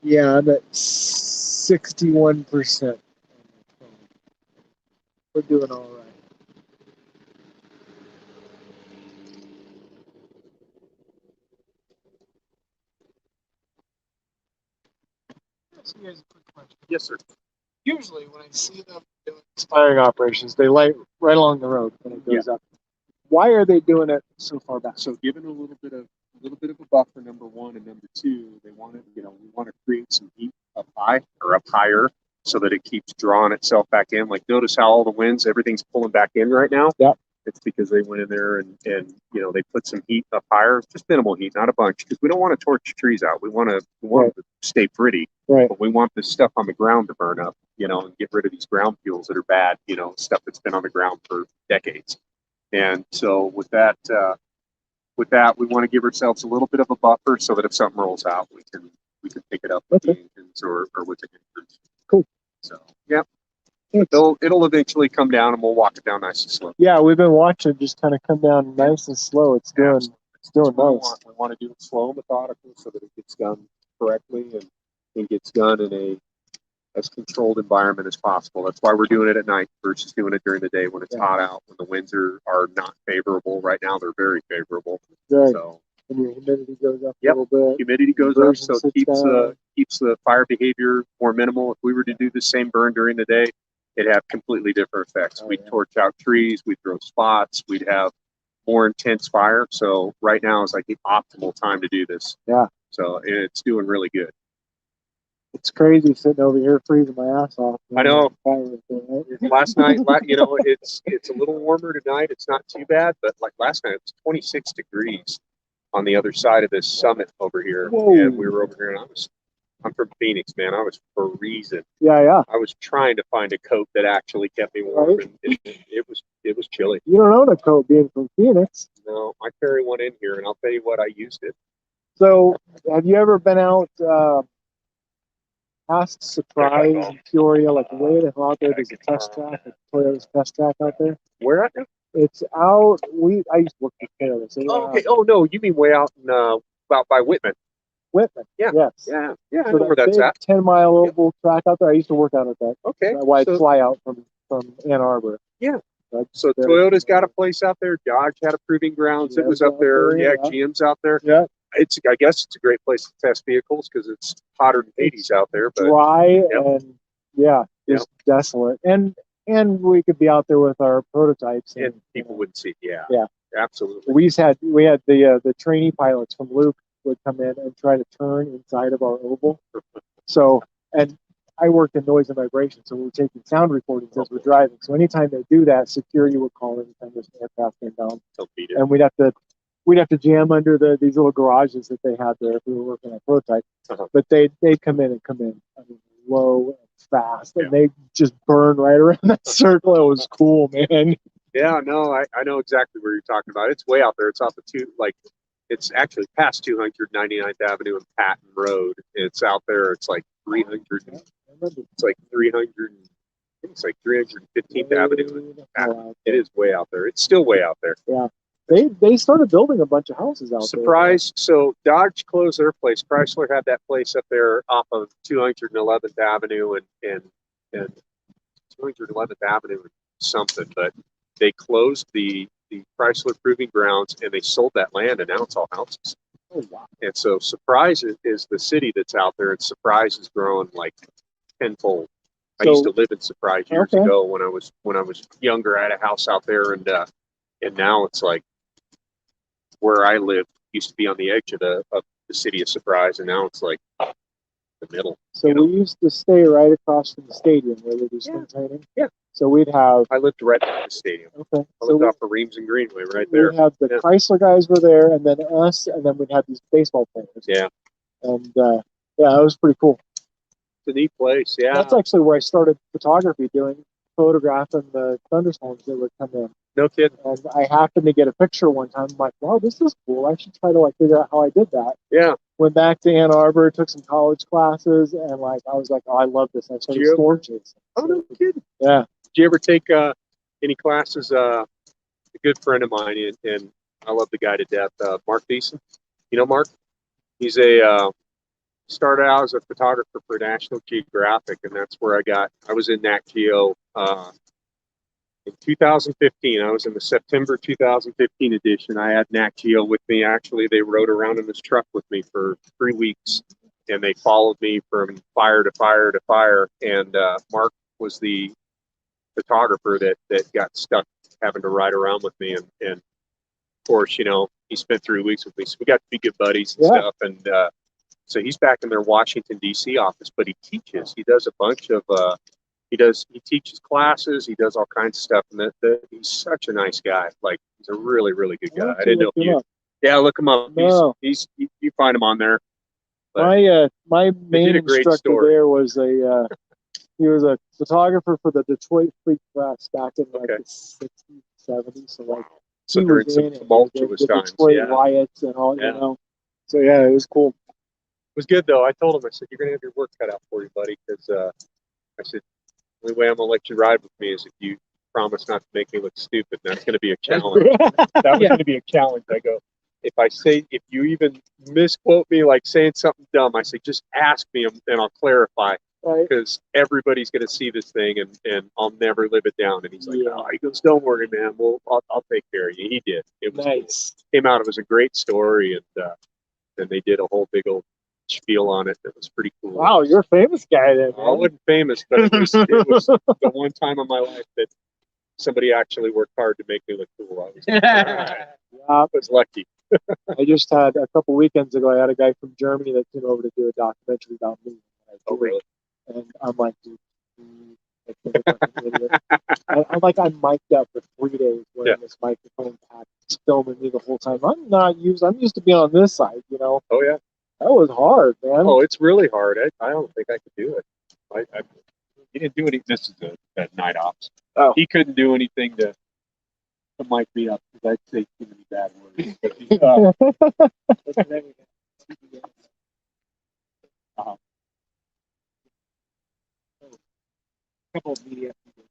Yeah, I'm at 61%. We're doing all right. Ask you guys a quick question. Yes, sir. Usually when I see them doing these firing operations, they light right along the road when it goes up. Why are they doing it so far back? So given a little bit of a buffer, number one, and number two, they want to, we want to create some heat up high or up higher so that it keeps drawing itself back in. Like notice how all the winds, everything's pulling back in right now. Yep. It's because they went in there and they put some heat up higher, just minimal heat, not a bunch, because we don't want to torch trees out. We want them to stay pretty, Right. but we want this stuff on the ground to burn up, and get rid of these ground fuels that are bad, stuff that's been on the ground for decades. And so with that, we want to give ourselves a little bit of a buffer so that if something rolls out, we can pick it up with the engines or with the engines. Cool. So yeah, it'll eventually come down, and we'll walk it down nice and slow. Yeah, we've been watching it just kind of come down nice and slow. It's doing nice. We want to do it slow and methodical so that it gets done correctly and gets done in a as controlled environment as possible. That's why we're doing it at night versus doing it during the day when it's hot out, when the winds are not favorable. Right now, they're very favorable. Right. So, and your humidity goes up a little bit. Humidity goes up, so it keeps the fire behavior more minimal. If we were to do the same burn during the day, it'd have completely different effects. We'd torch out trees, we'd throw spots, we'd have more intense fire. So right now is like the optimal time to do this. Yeah. So it's doing really good. It's crazy sitting over here freezing my ass off. I know. Right? Last night, you know, it's a little warmer tonight. It's not too bad, but like last night, it was 26 degrees on the other side of this summit over here. Whoa. And we were over here, and I'm from Phoenix, man. I was freezing. Yeah. I was trying to find a coat that actually kept me warm, Right. and it was chilly. You don't own a coat being from Phoenix. No, I carry one in here, and I'll tell you what, I used it. So, have you ever been out past Surprise and Peoria, like way the hell out there? There's a test track, like Toyota's test track out there. Where at now? It's out. I used to work for Toyota. So Okay. Oh no, you mean way out in about by Whitman? Whitman. Yeah. Yes. Yeah. I So know where that's big at. 10-mile oval track out there. I used to work out at that. Okay. That's why I So, fly out from Ann Arbor. Yeah. That's So Toyota's got a place out there. Dodge had a proving grounds. It was GM's up out there. there, Yeah, yeah. GM's out there. Yeah. I guess it's a great place to test vehicles because it's hotter than 80s out there. But Dry Yep. and just desolate. And we could be out there with our prototypes and people wouldn't see. Yeah. Yeah. Absolutely. we had the trainee pilots from Luke would come in and try to turn inside of our oval. So, and I worked in noise and vibration, so we were taking sound recordings as we're driving. So anytime they do that, security would call anytime there's an aircraft came down, Don't beat it. and we'd have to jam under these little garages that they had there if we were working on a prototype. Uh-huh. But they'd come in. I mean, low and fast, and Yeah. they just burn right around that circle. It was cool, man. Yeah, no, I know exactly where you're talking about. It's way out there. It's off it's actually past 299th Avenue and Patton Road. It's out there. It's like 300. It's like 300. I think it's like 315th Avenue. And Patton. It is way out there. It's still way out there. Yeah. They started building a bunch of houses out Surprise. So Dodge closed their place. Chrysler had that place up there off of 211th Avenue and 211th Avenue and something, but they closed the Chrysler Proving Grounds and they sold that land, and now it's all houses. there. Oh, wow. And so Surprise is the city that's out there, and Surprise is growing like tenfold. I used to live in Surprise years ago when I was younger. I had a house out there, and now it's like where I live used to be on the edge of the city of Surprise, and now it's like the middle. So we used to stay right across from the stadium where they do spring training. Yeah. So we'd have. I lived right next to the stadium. Okay. I lived off of Reams and Greenway right there. We'd have the Chrysler guys were there, and then us, and then we'd have these baseball players. Yeah. And it was pretty cool. It's a neat place. Yeah. That's actually where I started photography, photographing the thunderstorms that would come in. No kidding. And I happened to get a picture one time. I'm like, wow, this is cool. I should try to figure out how I did that. Yeah. Went back to Ann Arbor, took some college classes, and I was like, oh, I love this. I started storm chasing. Oh, no kidding. Yeah. Did you ever take any classes? A good friend of mine, and I love the guy to death, Mark Beeson. You know Mark? He's started out as a photographer for National Geographic, and that's where I was in Nat Geo in 2015. I was in the September 2015 edition. I had Nat Geo with me. Actually, they rode around in this truck with me for 3 weeks, and they followed me from fire to fire to fire. And Mark was the photographer that got stuck having to ride around with me. And of course, he spent 3 weeks with me, so we got to be good buddies and stuff. And so he's back in their Washington, D.C. office, but he teaches. He does a bunch of he teaches classes. He does all kinds of stuff, and he's such a nice guy. Like, he's a really, really good guy. I didn't know if you. Yeah, look him up. No. You find him on there. My main instructor there was he was a photographer for the Detroit Free Press back in the 60s, 70s. So during some tumultuous times, Detroit riots and all, So it was cool. It was good though. I told him, I said, you're gonna have your work cut out for you, buddy, because I said, the only way I'm gonna let you ride with me is if you promise not to make me look stupid. And that's gonna be a challenge. That was gonna be a challenge. I go, if you even misquote me, like saying something dumb, I say, just ask me and I'll clarify. Right. Because everybody's going to see this thing and I'll never live it down. And he's like, he goes, don't worry, man. I'll take care of you. He did. It was nice. Came out. It was a great story. And they did a whole big old spiel on it. That was pretty cool. Wow, you're a famous guy then, man. I wasn't famous, but it was the one time in my life that somebody actually worked hard to make me look cool. I was lucky. I just had a couple weekends ago, I had a guy from Germany that came over to do a documentary about me. I Oh, really? And I'm like, dude, like, you're a fucking idiot. I'm like, I'm mic'd up for 3 days wearing this microphone pack. It's filming me the whole time. I'm used to being on this side, you know. Oh, yeah. That was hard, man. Oh, it's really hard. I don't think I could do it. He didn't do any. This is the night ops. Oh. He couldn't do anything to mic me up because I'd say too many bad words. But he, A couple of media people.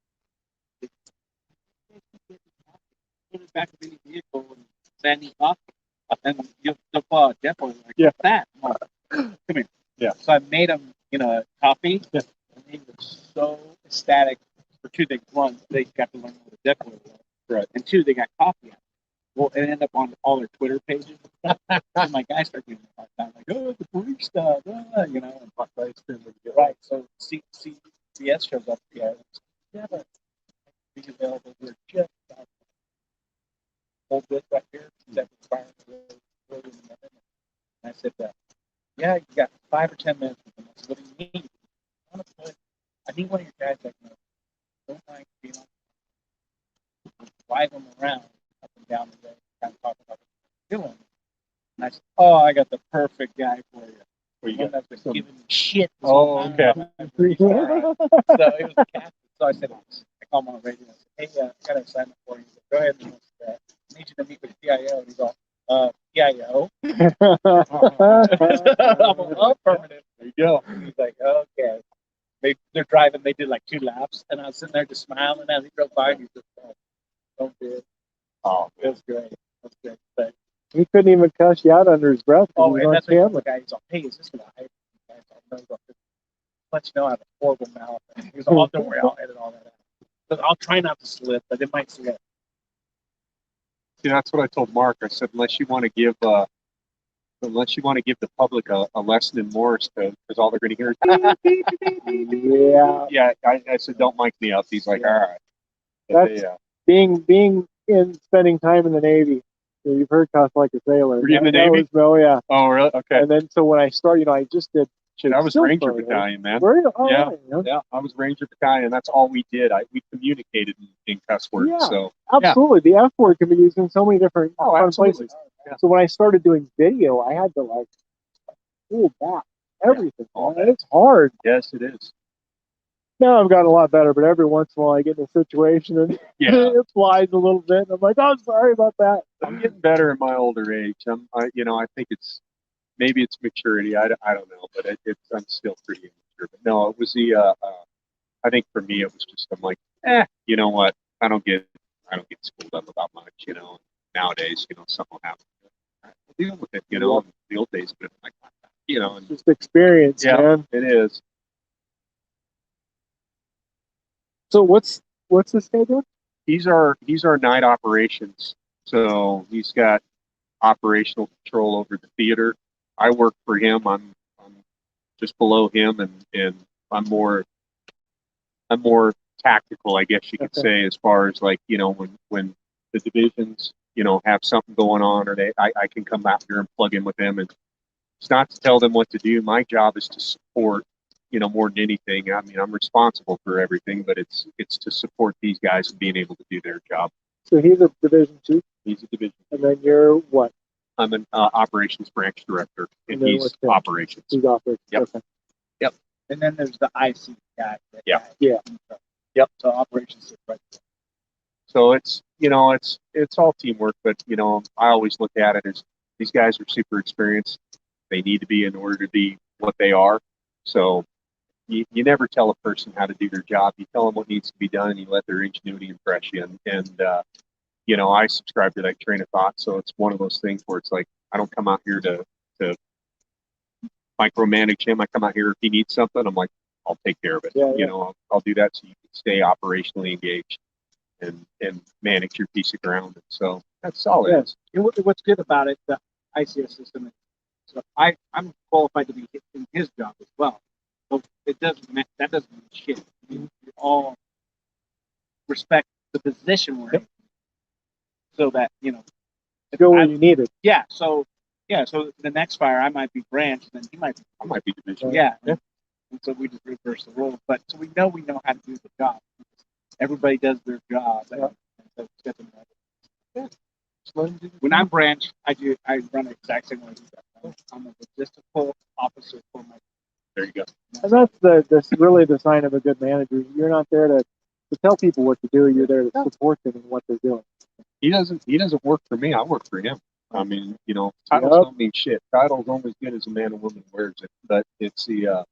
Put it back in the vehicle and send it up, and you'll definitely like that. Come here. Yeah. So I made him, coffee. Yeah. And he was so ecstatic for two things. One, they got to learn what a decorator was. Right. And two, they got coffee out. Well, it ended up on all their Twitter pages. And my guys start giving me a hard time, like, oh, the barista, and fuck rice cream. Right. So CBS shows up here. Yeah, but be available here just about hold this right here. That expiring really in a minute. And I said, yeah, you got 5 or 10 minutes with them. I said, what do you need? I need one of your guys that don't mind being on, drive them around up and down the road, kind of talk about what they're doing. And I said, oh, I got the perfect guy for you. Where you One got that's been giving me shit. This Oh, whole time. okay. So it was the captain. So I said, I called him on the radio. I said, hey, I got an assignment for you. He said, go ahead and I need you to meet with the PIO. And he's all, PIO? I'm like, oh, permanent. There you go. He's like, okay. They're driving. They did like 2 laps, and I was sitting there just smiling as he drove by. And he just, don't do it. Oh, It was great. It was great. But, He couldn't even cuss you out under his breath. oh, He and was that's on what camera. the guy. He's like, hey, is this going to hype you guys? I'll know. Let you know I have a horrible mouth. He's like, oh, don't worry, I'll edit all that out. But I'll try not to slip, but it might slip. See, that's what I told Mark. I said, unless you want to give the public a lesson in Morse, because all they're going to hear is Yeah. yeah. I said, don't mic me up. He's like, all right. That's being in spending time in the Navy. You've heard cuss like a sailor. Were you in the That Navy? Oh yeah. Oh, really? Okay. And then so when I started, I just did. I was still Ranger photos. Battalion, man. Were you? Oh, Yeah. right, okay. Yeah, I was Ranger Battalion. That's all we did. We communicated in cuss words. Yeah. So Absolutely. The F word can be used in so many different fun absolutely. places. Yeah. So when I started doing video, I had to pull back everything. All Man. It's hard. Yes, it is. Now I've gotten a lot better, but every once in a while I get in a situation and it flies a little bit, and I'm like, "Oh, sorry about that." I'm getting better in my older age. I think maybe it's maturity. I don't know, but I'm still pretty immature. But no, it was I think for me it was just I'm like, you know what? I don't get schooled up about much. Nowadays, something will happen. I'll deal with it. In the old days, but like, and Just experience, man. it is. So what's this guy doing? He's our night operations. So he's got operational control over the theater. I work for him. I'm just below him, and I'm more tactical, I guess you could say, as far as when the divisions have something going on, or I can come out here and plug in with them. And it's not to tell them what to do. My job is to support. More than anything, I mean, I'm responsible for everything, but it's to support these guys and being able to do their job. So he's a division chief. He's a division. And then you're what? I'm an operations branch director, and he's operations. He's operations. Yep. Okay. Yep. And then there's the IC guy. Yeah. Yep. So operations is right there. So it's all teamwork, but I always look at it as these guys are super experienced. They need to be in order to be what they are. So you never tell a person how to do their job. You tell them what needs to be done, and you let their ingenuity impress you. And I subscribe to that train of thought. So it's one of those things where it's like I don't come out here to micromanage him. I come out here if he needs something. I'm like, I'll take care of it. I'll do that so you can stay operationally engaged and manage your piece of ground. And so that's all it is. And what's good about it, the ICS system. So I'm qualified to be in his job as well. So that doesn't mean shit. I mean, we all respect the position we're in, so that go where you need it. Yeah. So the next fire I might be branch, then he might be. I might be division. Yeah. And so we just reverse the roles. But so we know how to do the job. Everybody does their job. And so it's different. When I'm branch, I run the exact same way. I'm a logistical officer for my. There you go. And that's really the sign of a good manager. You're not there to tell people what to do. You're there to support them in what they're doing. He doesn't work for me. I work for him. I mean, titles don't mean shit. Title's only as good as a man or woman wears it. But it's the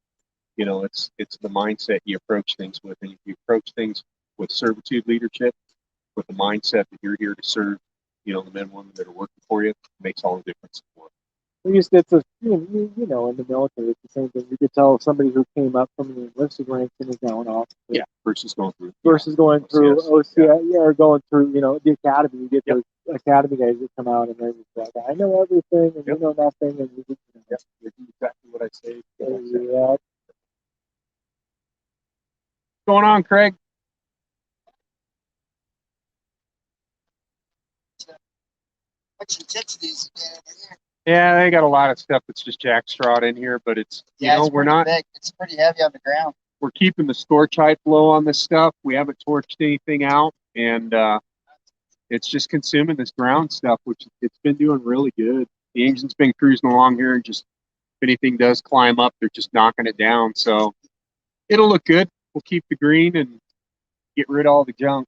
it's the mindset you approach things with, and if you approach things with servitude leadership, with the mindset that you're here to serve, the men and women that are working for you, it makes all the difference in the world. It's a in the military, it's the same thing. You could tell somebody who came up from the enlisted ranks and is now an officer. Yeah, versus going through OCS, or going through the academy. You get those academy guys that come out and they're just like, I know everything and you know nothing, and you just they do exactly what I say. Yeah. What's going on, Craig? Yeah, they got a lot of stuff that's just jackstrawed in here, but it's we're not. Big. It's pretty heavy on the ground. We're keeping the scorch height low on this stuff. We haven't torched anything out, and it's just consuming this ground stuff, which it's been doing really good. The engine's been cruising along here, and just if anything does climb up, they're just knocking it down. So it'll look good. We'll keep the green and get rid of all the junk.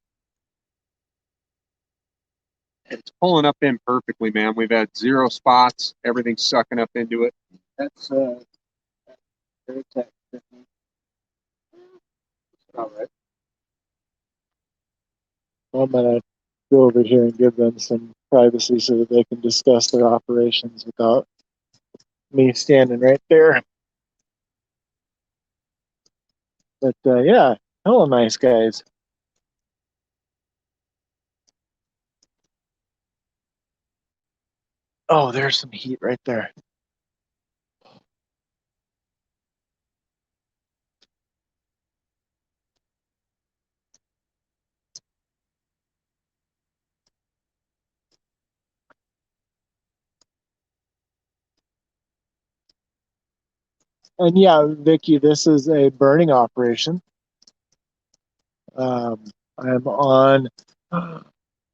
It's pulling up in perfectly, man. We've had 0 spots. Everything's sucking up into it. That's very tech. All right. I'm gonna go over here and give them some privacy so that they can discuss their operations without me standing right there. But yeah, hello, nice guys. Oh, there's some heat right there. And yeah, Vicky, this is a burning operation. I'm on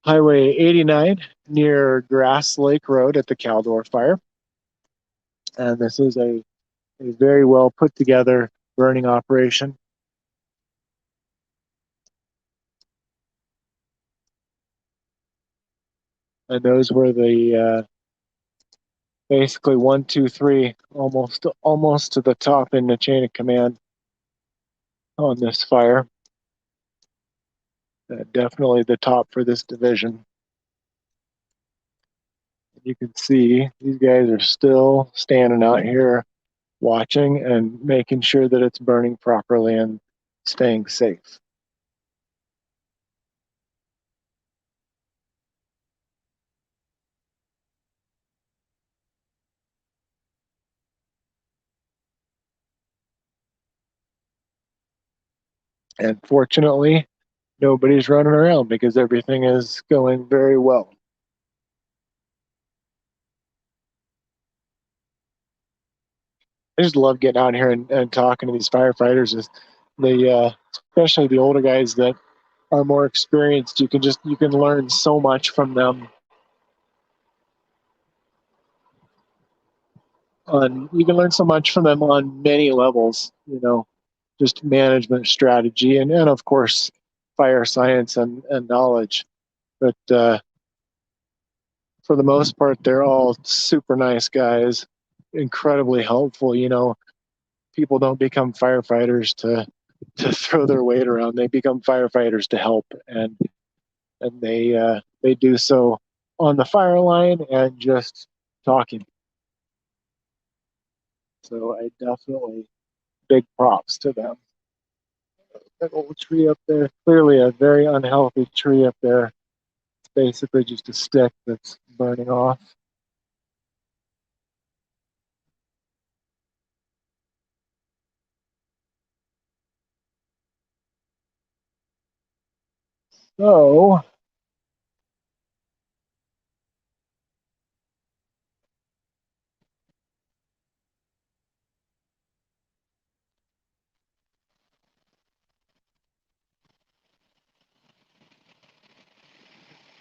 Highway 89 near Grass Lake Road at the Caldor fire. And this is a very well put together burning operation. And those were the basically 1, 2, 3, almost to the top in the chain of command on this fire. Definitely the top for this division. You can see these guys are still standing out here watching and making sure that it's burning properly and staying safe. And fortunately, nobody's running around because everything is going very well. I just love getting out here and talking to these firefighters. Especially the older guys that are more experienced. You can learn so much from them. You can learn so much from them on many levels. Just management strategy and of course fire science and knowledge. But for the most part, they're all super nice guys, incredibly helpful. People don't become firefighters to throw their weight around. They become firefighters to help, and they do so on the fire line and just talking. So I definitely big props to them. That old tree up there, clearly a very unhealthy tree up there. It's basically just a stick that's burning off. So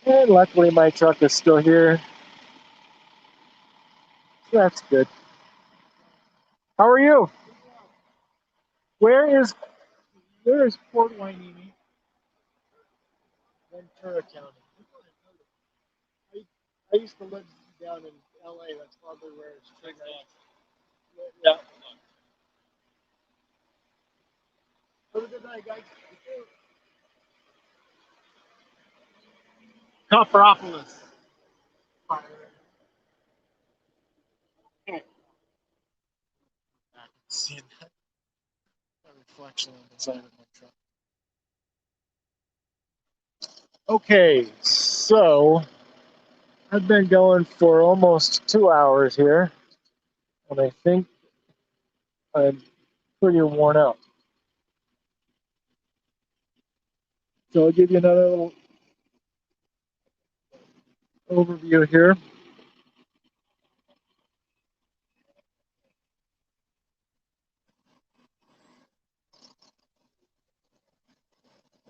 And luckily my truck is still here. So that's good. How are you? Where is Port Hueneme? Ventura County. I, I used to live down in LA. That's probably where it's triggered. Yeah. Have a good night, guys. Copperopolis. Okay. I can see that reflection on the side of my truck. Okay, so I've been going for almost 2 hours here, and I think I'm pretty worn out. So I'll give you another little overview here.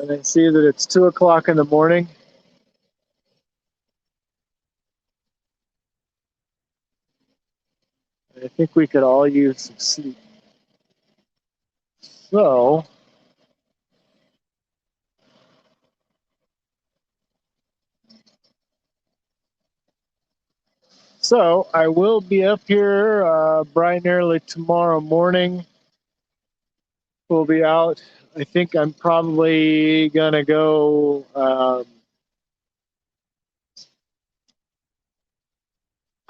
And I see that it's 2 o'clock in the morning. And I think we could all use some sleep. So, I will be up here bright and early tomorrow morning. We'll be out. I think I'm probably gonna go. I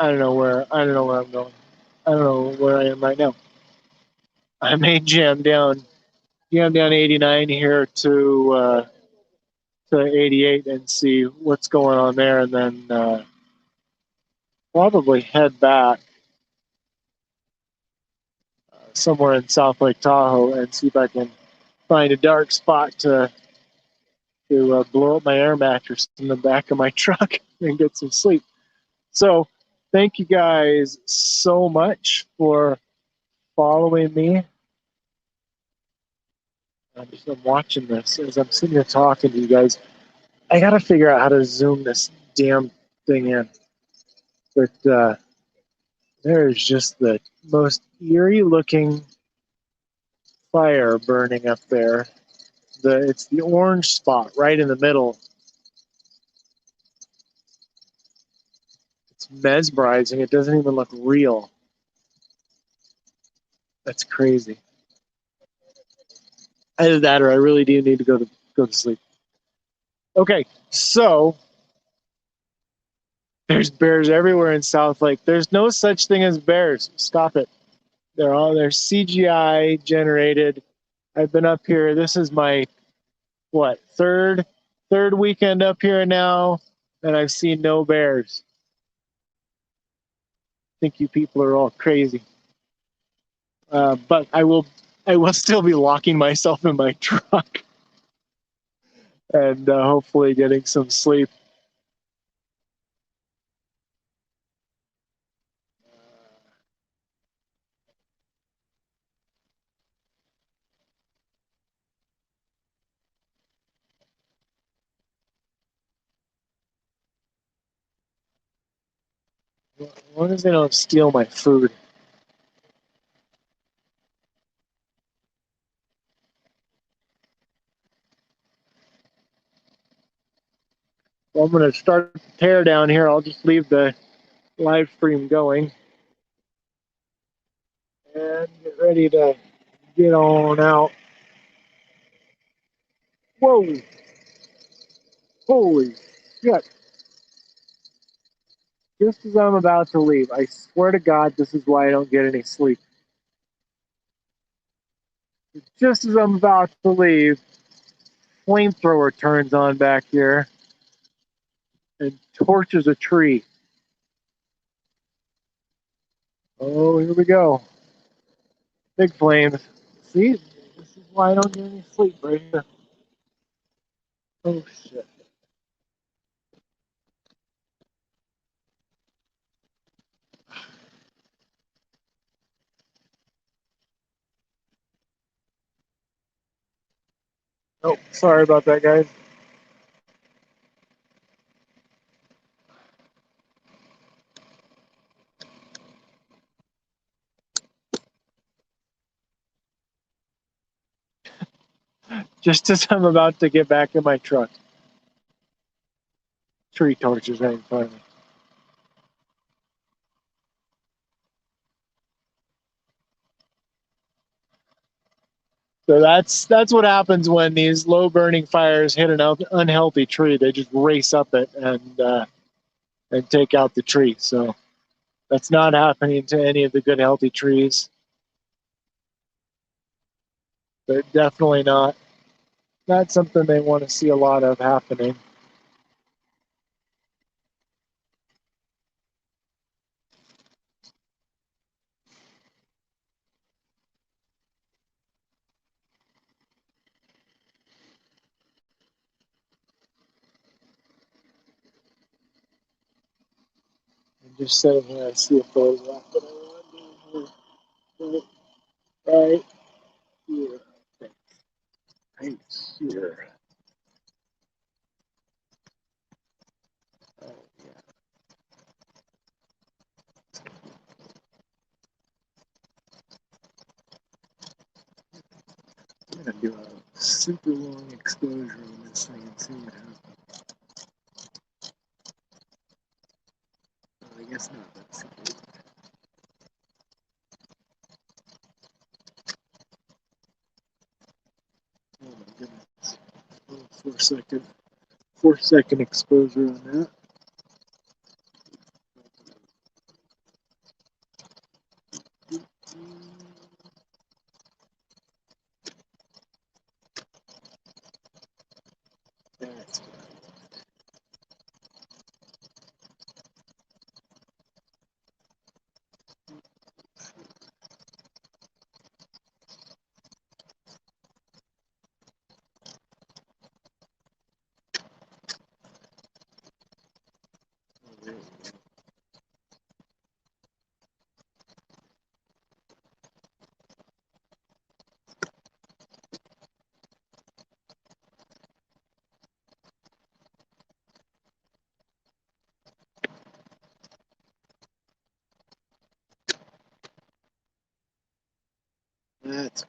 don't know where. I don't know where I'm going. I don't know where I am right now. I may jam down 89 here to 88 and see what's going on there, and then probably head back somewhere in South Lake Tahoe and see if I can find a dark spot to blow up my air mattress in the back of my truck and get some sleep. So, thank you guys so much for following me. I'm watching this as I'm sitting here talking to you guys. I got to figure out how to zoom this damn thing in. But there is just the most eerie looking fire burning up there. It's the orange spot right in the middle. It's mesmerizing. It doesn't even look real. That's crazy. Either that or I really do need to go to sleep. Okay, so there's bears everywhere in South Lake. There's no such thing as bears. Stop it. They're CGI generated. I've been up here. This is my third weekend up here now, and I've seen no bears. I think you people are all crazy. But I will still be locking myself in my truck and hopefully getting some sleep. As long as they don't steal my food. Well, I'm going to start the tear down here. I'll just leave the live stream going and get ready to get on out. Whoa! Holy shit! Just as I'm about to leave, I swear to God, this is why I don't get any sleep. Just as I'm about to leave, flamethrower turns on back here and torches a tree. Oh, here we go. Big flames. See? This is why I don't get any sleep right here. Oh, shit. Oh, sorry about that, guys. just as I'm about to get back in my truck. Tree torches right in front of me. So that's what happens when these low burning fires hit an unhealthy tree. They just race up it and take out the tree. So that's not happening to any of the good healthy trees. But definitely not something they want to see a lot of happening. I'm just sitting here and see if there's that I want to do right here. Right here. Oh, yeah. I'm gonna do a super long exposure on this thing and see what happens. I guess not. That's okay. Oh my goodness. Oh, 4-second exposure on that. That's That's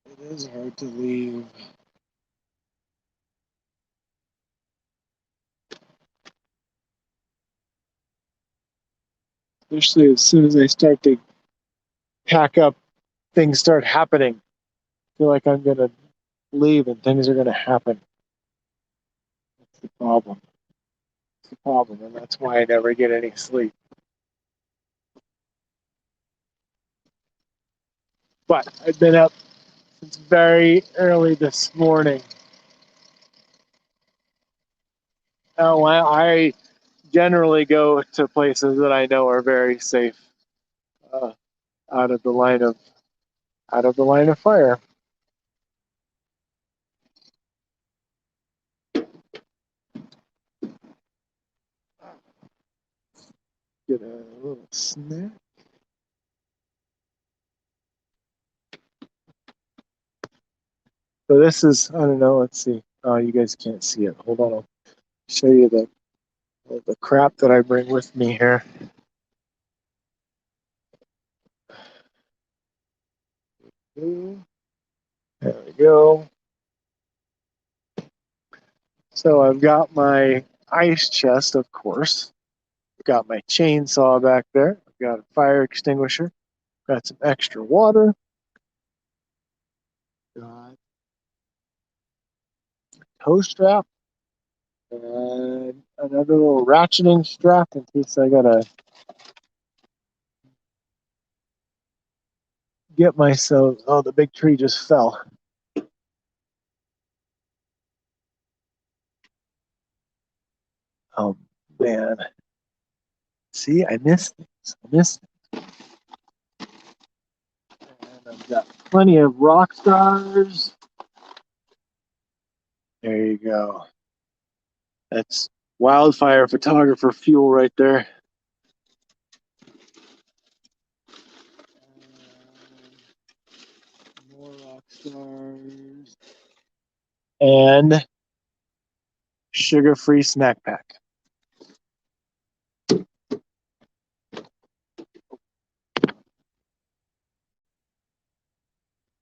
it is hard to leave. Especially as soon as I start to pack up, things start happening. I feel like I'm gonna leave and things are gonna happen. That's the problem. That's the problem, and that's why I never get any sleep. But I've been up since very early this morning. Oh, I generally go to places that I know are very safe, uh, out of the line of fire. Get a little snack. So this is, I don't know, let's see. Oh, you guys can't see it. Hold on, I'll show you the crap that I bring with me here. There we go. So I've got my ice chest, of course. I've got my chainsaw back there. I've got a fire extinguisher. Got some extra water. Got a toe strap. And another little ratcheting strap in case I gotta get myself. Oh, the big tree just fell. Oh man. See, I missed things. I missed things. And I've got plenty of rock stars. There you go. That's wildfire photographer fuel right there. stars, and sugar-free snack pack.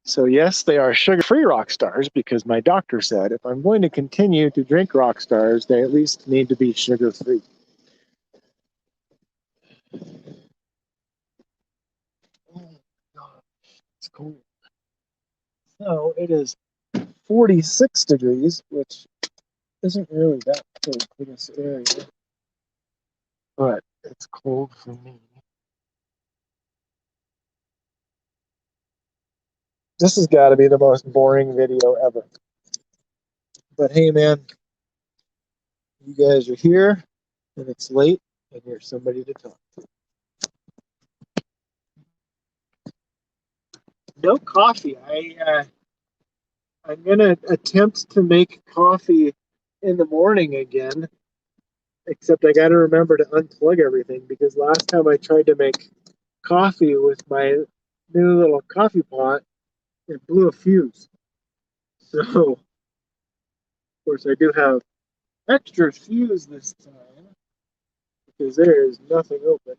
So yes, they are sugar-free rock stars because my doctor said if I'm going to continue to drink rock stars, they at least need to be sugar-free. Oh my gosh, it's cold. So it is 46 degrees, which isn't really that cold for this area, but it's cold for me. This has got to be the most boring video ever. But hey, man, you guys are here, and it's late, and here's somebody to talk to. No coffee. I'm gonna attempt to make coffee in the morning again. Except I got to remember to unplug everything because last time I tried to make coffee with my new little coffee pot, it blew a fuse. So, of course, I do have extra fuse this time because there is nothing open.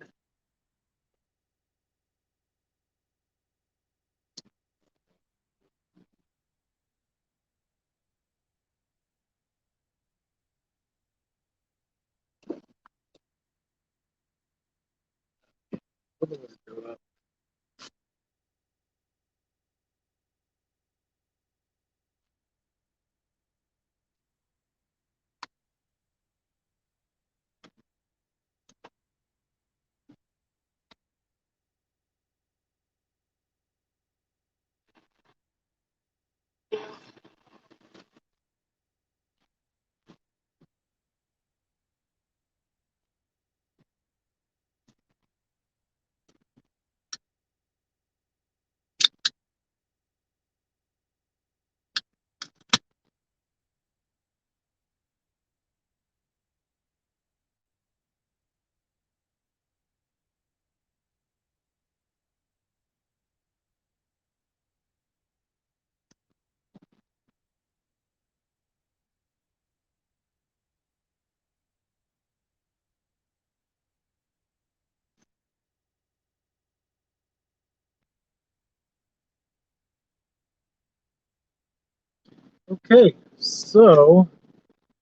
Okay, so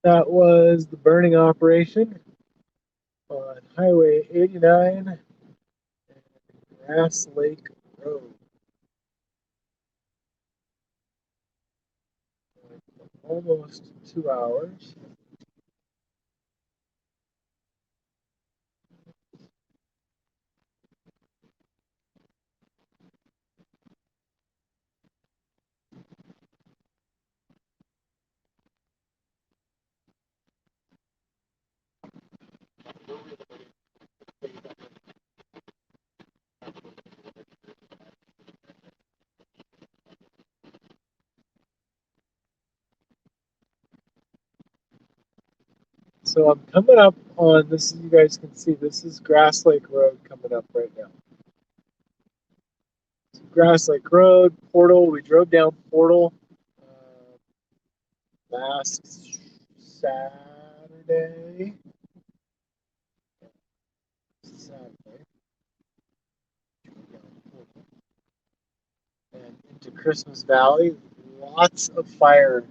that was the burning operation on Highway 89 and Grass Lake Road. Almost 2 hours. So I'm coming up on this. You guys can see this is Grass Lake Road coming up right now. So Grass Lake Road, Portal. We drove down Portal last Saturday. And into Christmas Valley. Lots of fire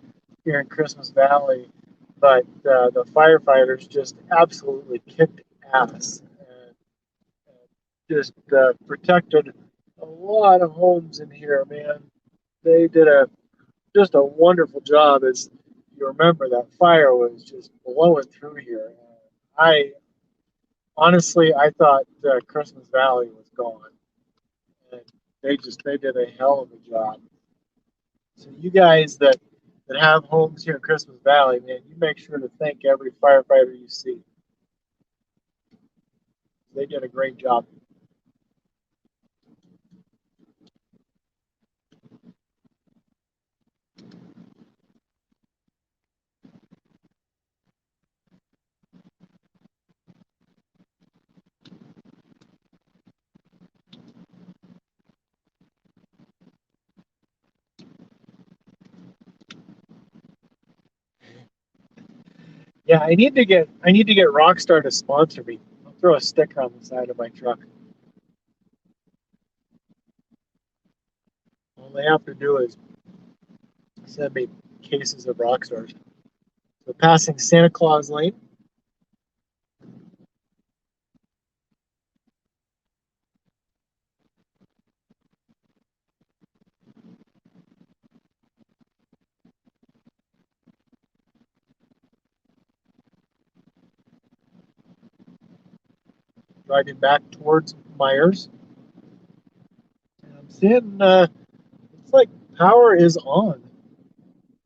here in Christmas Valley, but the firefighters just absolutely kicked ass and just protected a lot of homes in here, man. They did just a wonderful job. As you remember, that fire was just blowing through here. I honestly, I thought Christmas Valley was gone, and they did a hell of a job. So you guys that have homes here in Christmas Valley, man, you make sure to thank every firefighter you see. They did a great job. Yeah, I need to get Rockstar to sponsor me. I'll throw a sticker on the side of my truck. All they have to do is send me cases of Rockstars. So passing Santa Claus Lane. Driving back towards Myers. And I'm seeing it's like power is on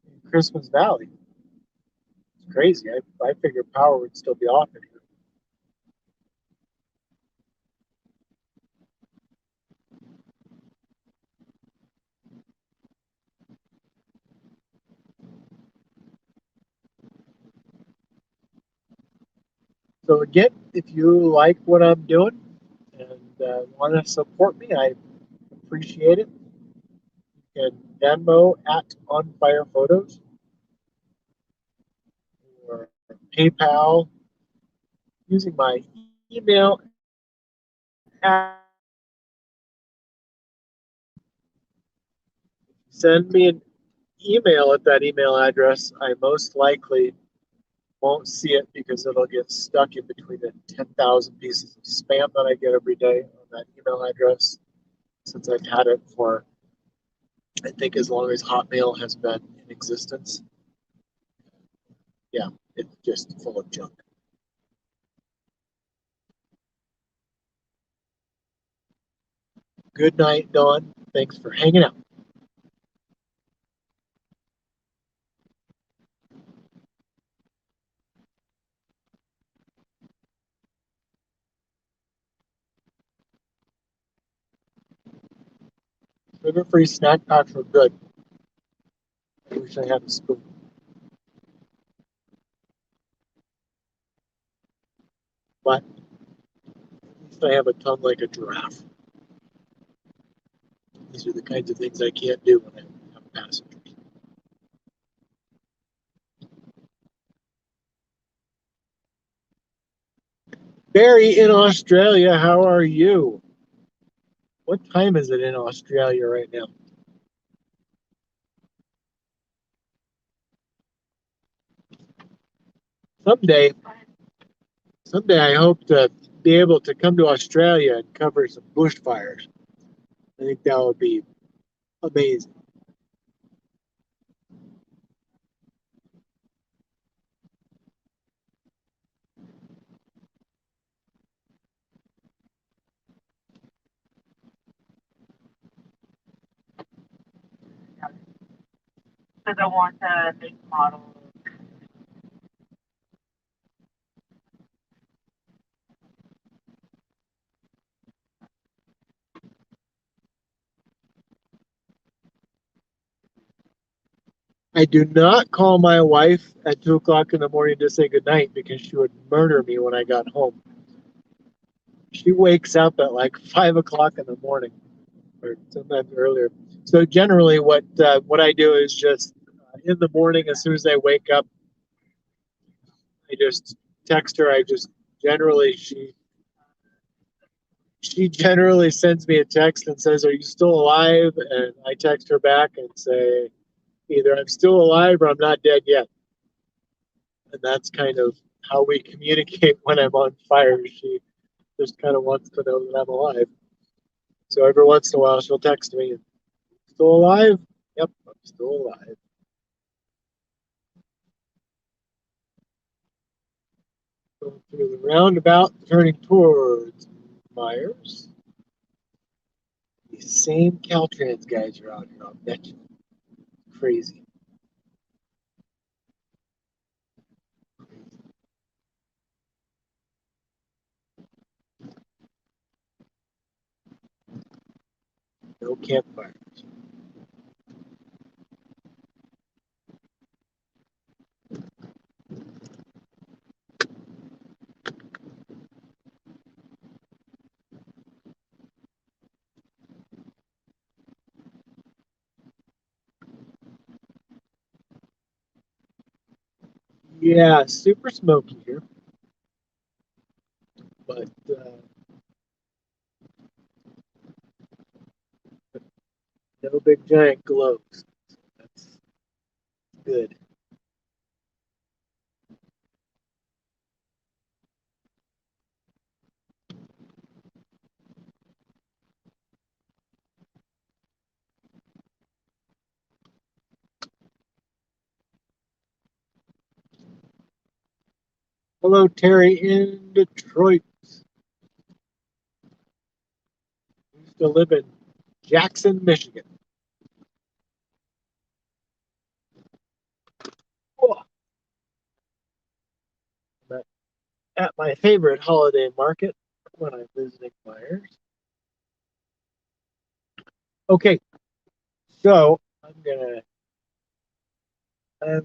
in Christmas Valley. It's crazy. I figured power would still be off in here. So again, if you like what I'm doing and want to support me, I appreciate it. You can Venmo at On Fire Photos or PayPal using my email. Send me an email at that email address. I most likely won't see it because it'll get stuck in between the 10,000 pieces of spam that I get every day on that email address since I've had it for, I think, as long as Hotmail has been in existence. Yeah, it's just full of junk. Good night, Dawn. Thanks for hanging out. Sugar-free snack packs are good. I wish I had a spoon. But at least I have a tongue like a giraffe. These are the kinds of things I can't do when I have passengers. Barry in Australia, how are you? What time is it in Australia right now? Someday, someday I hope to be able to come to Australia and cover some bushfires. I think that would be amazing. Because I want to make models. I do not call my wife at 2 o'clock in the morning to say goodnight because she would murder me when I got home. She wakes up at like 5 o'clock in the morning, or sometimes earlier. So generally, what I do is just in the morning, as soon as I wake up, I just text her. I just generally she generally sends me a text and says, "Are you still alive?" And I text her back and say, either I'm still alive or I'm not dead yet. And that's kind of how we communicate when I'm on fire. She just kind of wants to know that I'm alive. So every once in a while, she'll text me, "Still alive?" "Yep, I'm still alive." Going through the roundabout, turning towards Myers. These same Caltrans guys are out here, I'll bet you. Crazy. No campfires. Yeah, super smoky here, but no big giant glows. That's good. Hello, Terry in Detroit. Used to live in Jackson, Michigan. Oh, I'm at my favorite holiday market when I'm visiting Myers. Okay, so I'm going to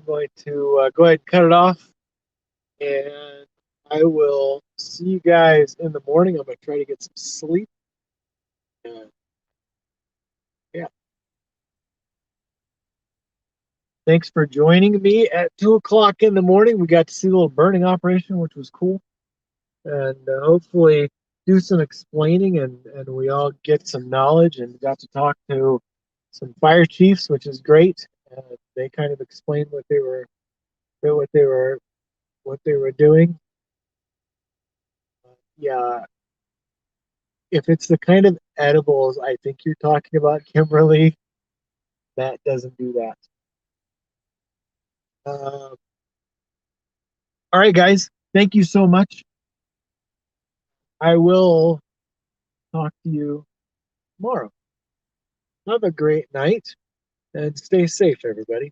go ahead and cut it off, and I will see you guys in the morning. I'm going to try to get some sleep. And yeah, thanks for joining me at 2 o'clock in the morning. We got to see a little burning operation, which was cool, and hopefully do some explaining, and we all get some knowledge, and got to talk to some fire chiefs, which is great. They kind of explained what they were what they were doing. Yeah, if it's the kind of edibles I think you're talking about, Kimberly, that doesn't do that. All right, guys, thank you so much. I will talk to you tomorrow. Have a great night and stay safe, everybody.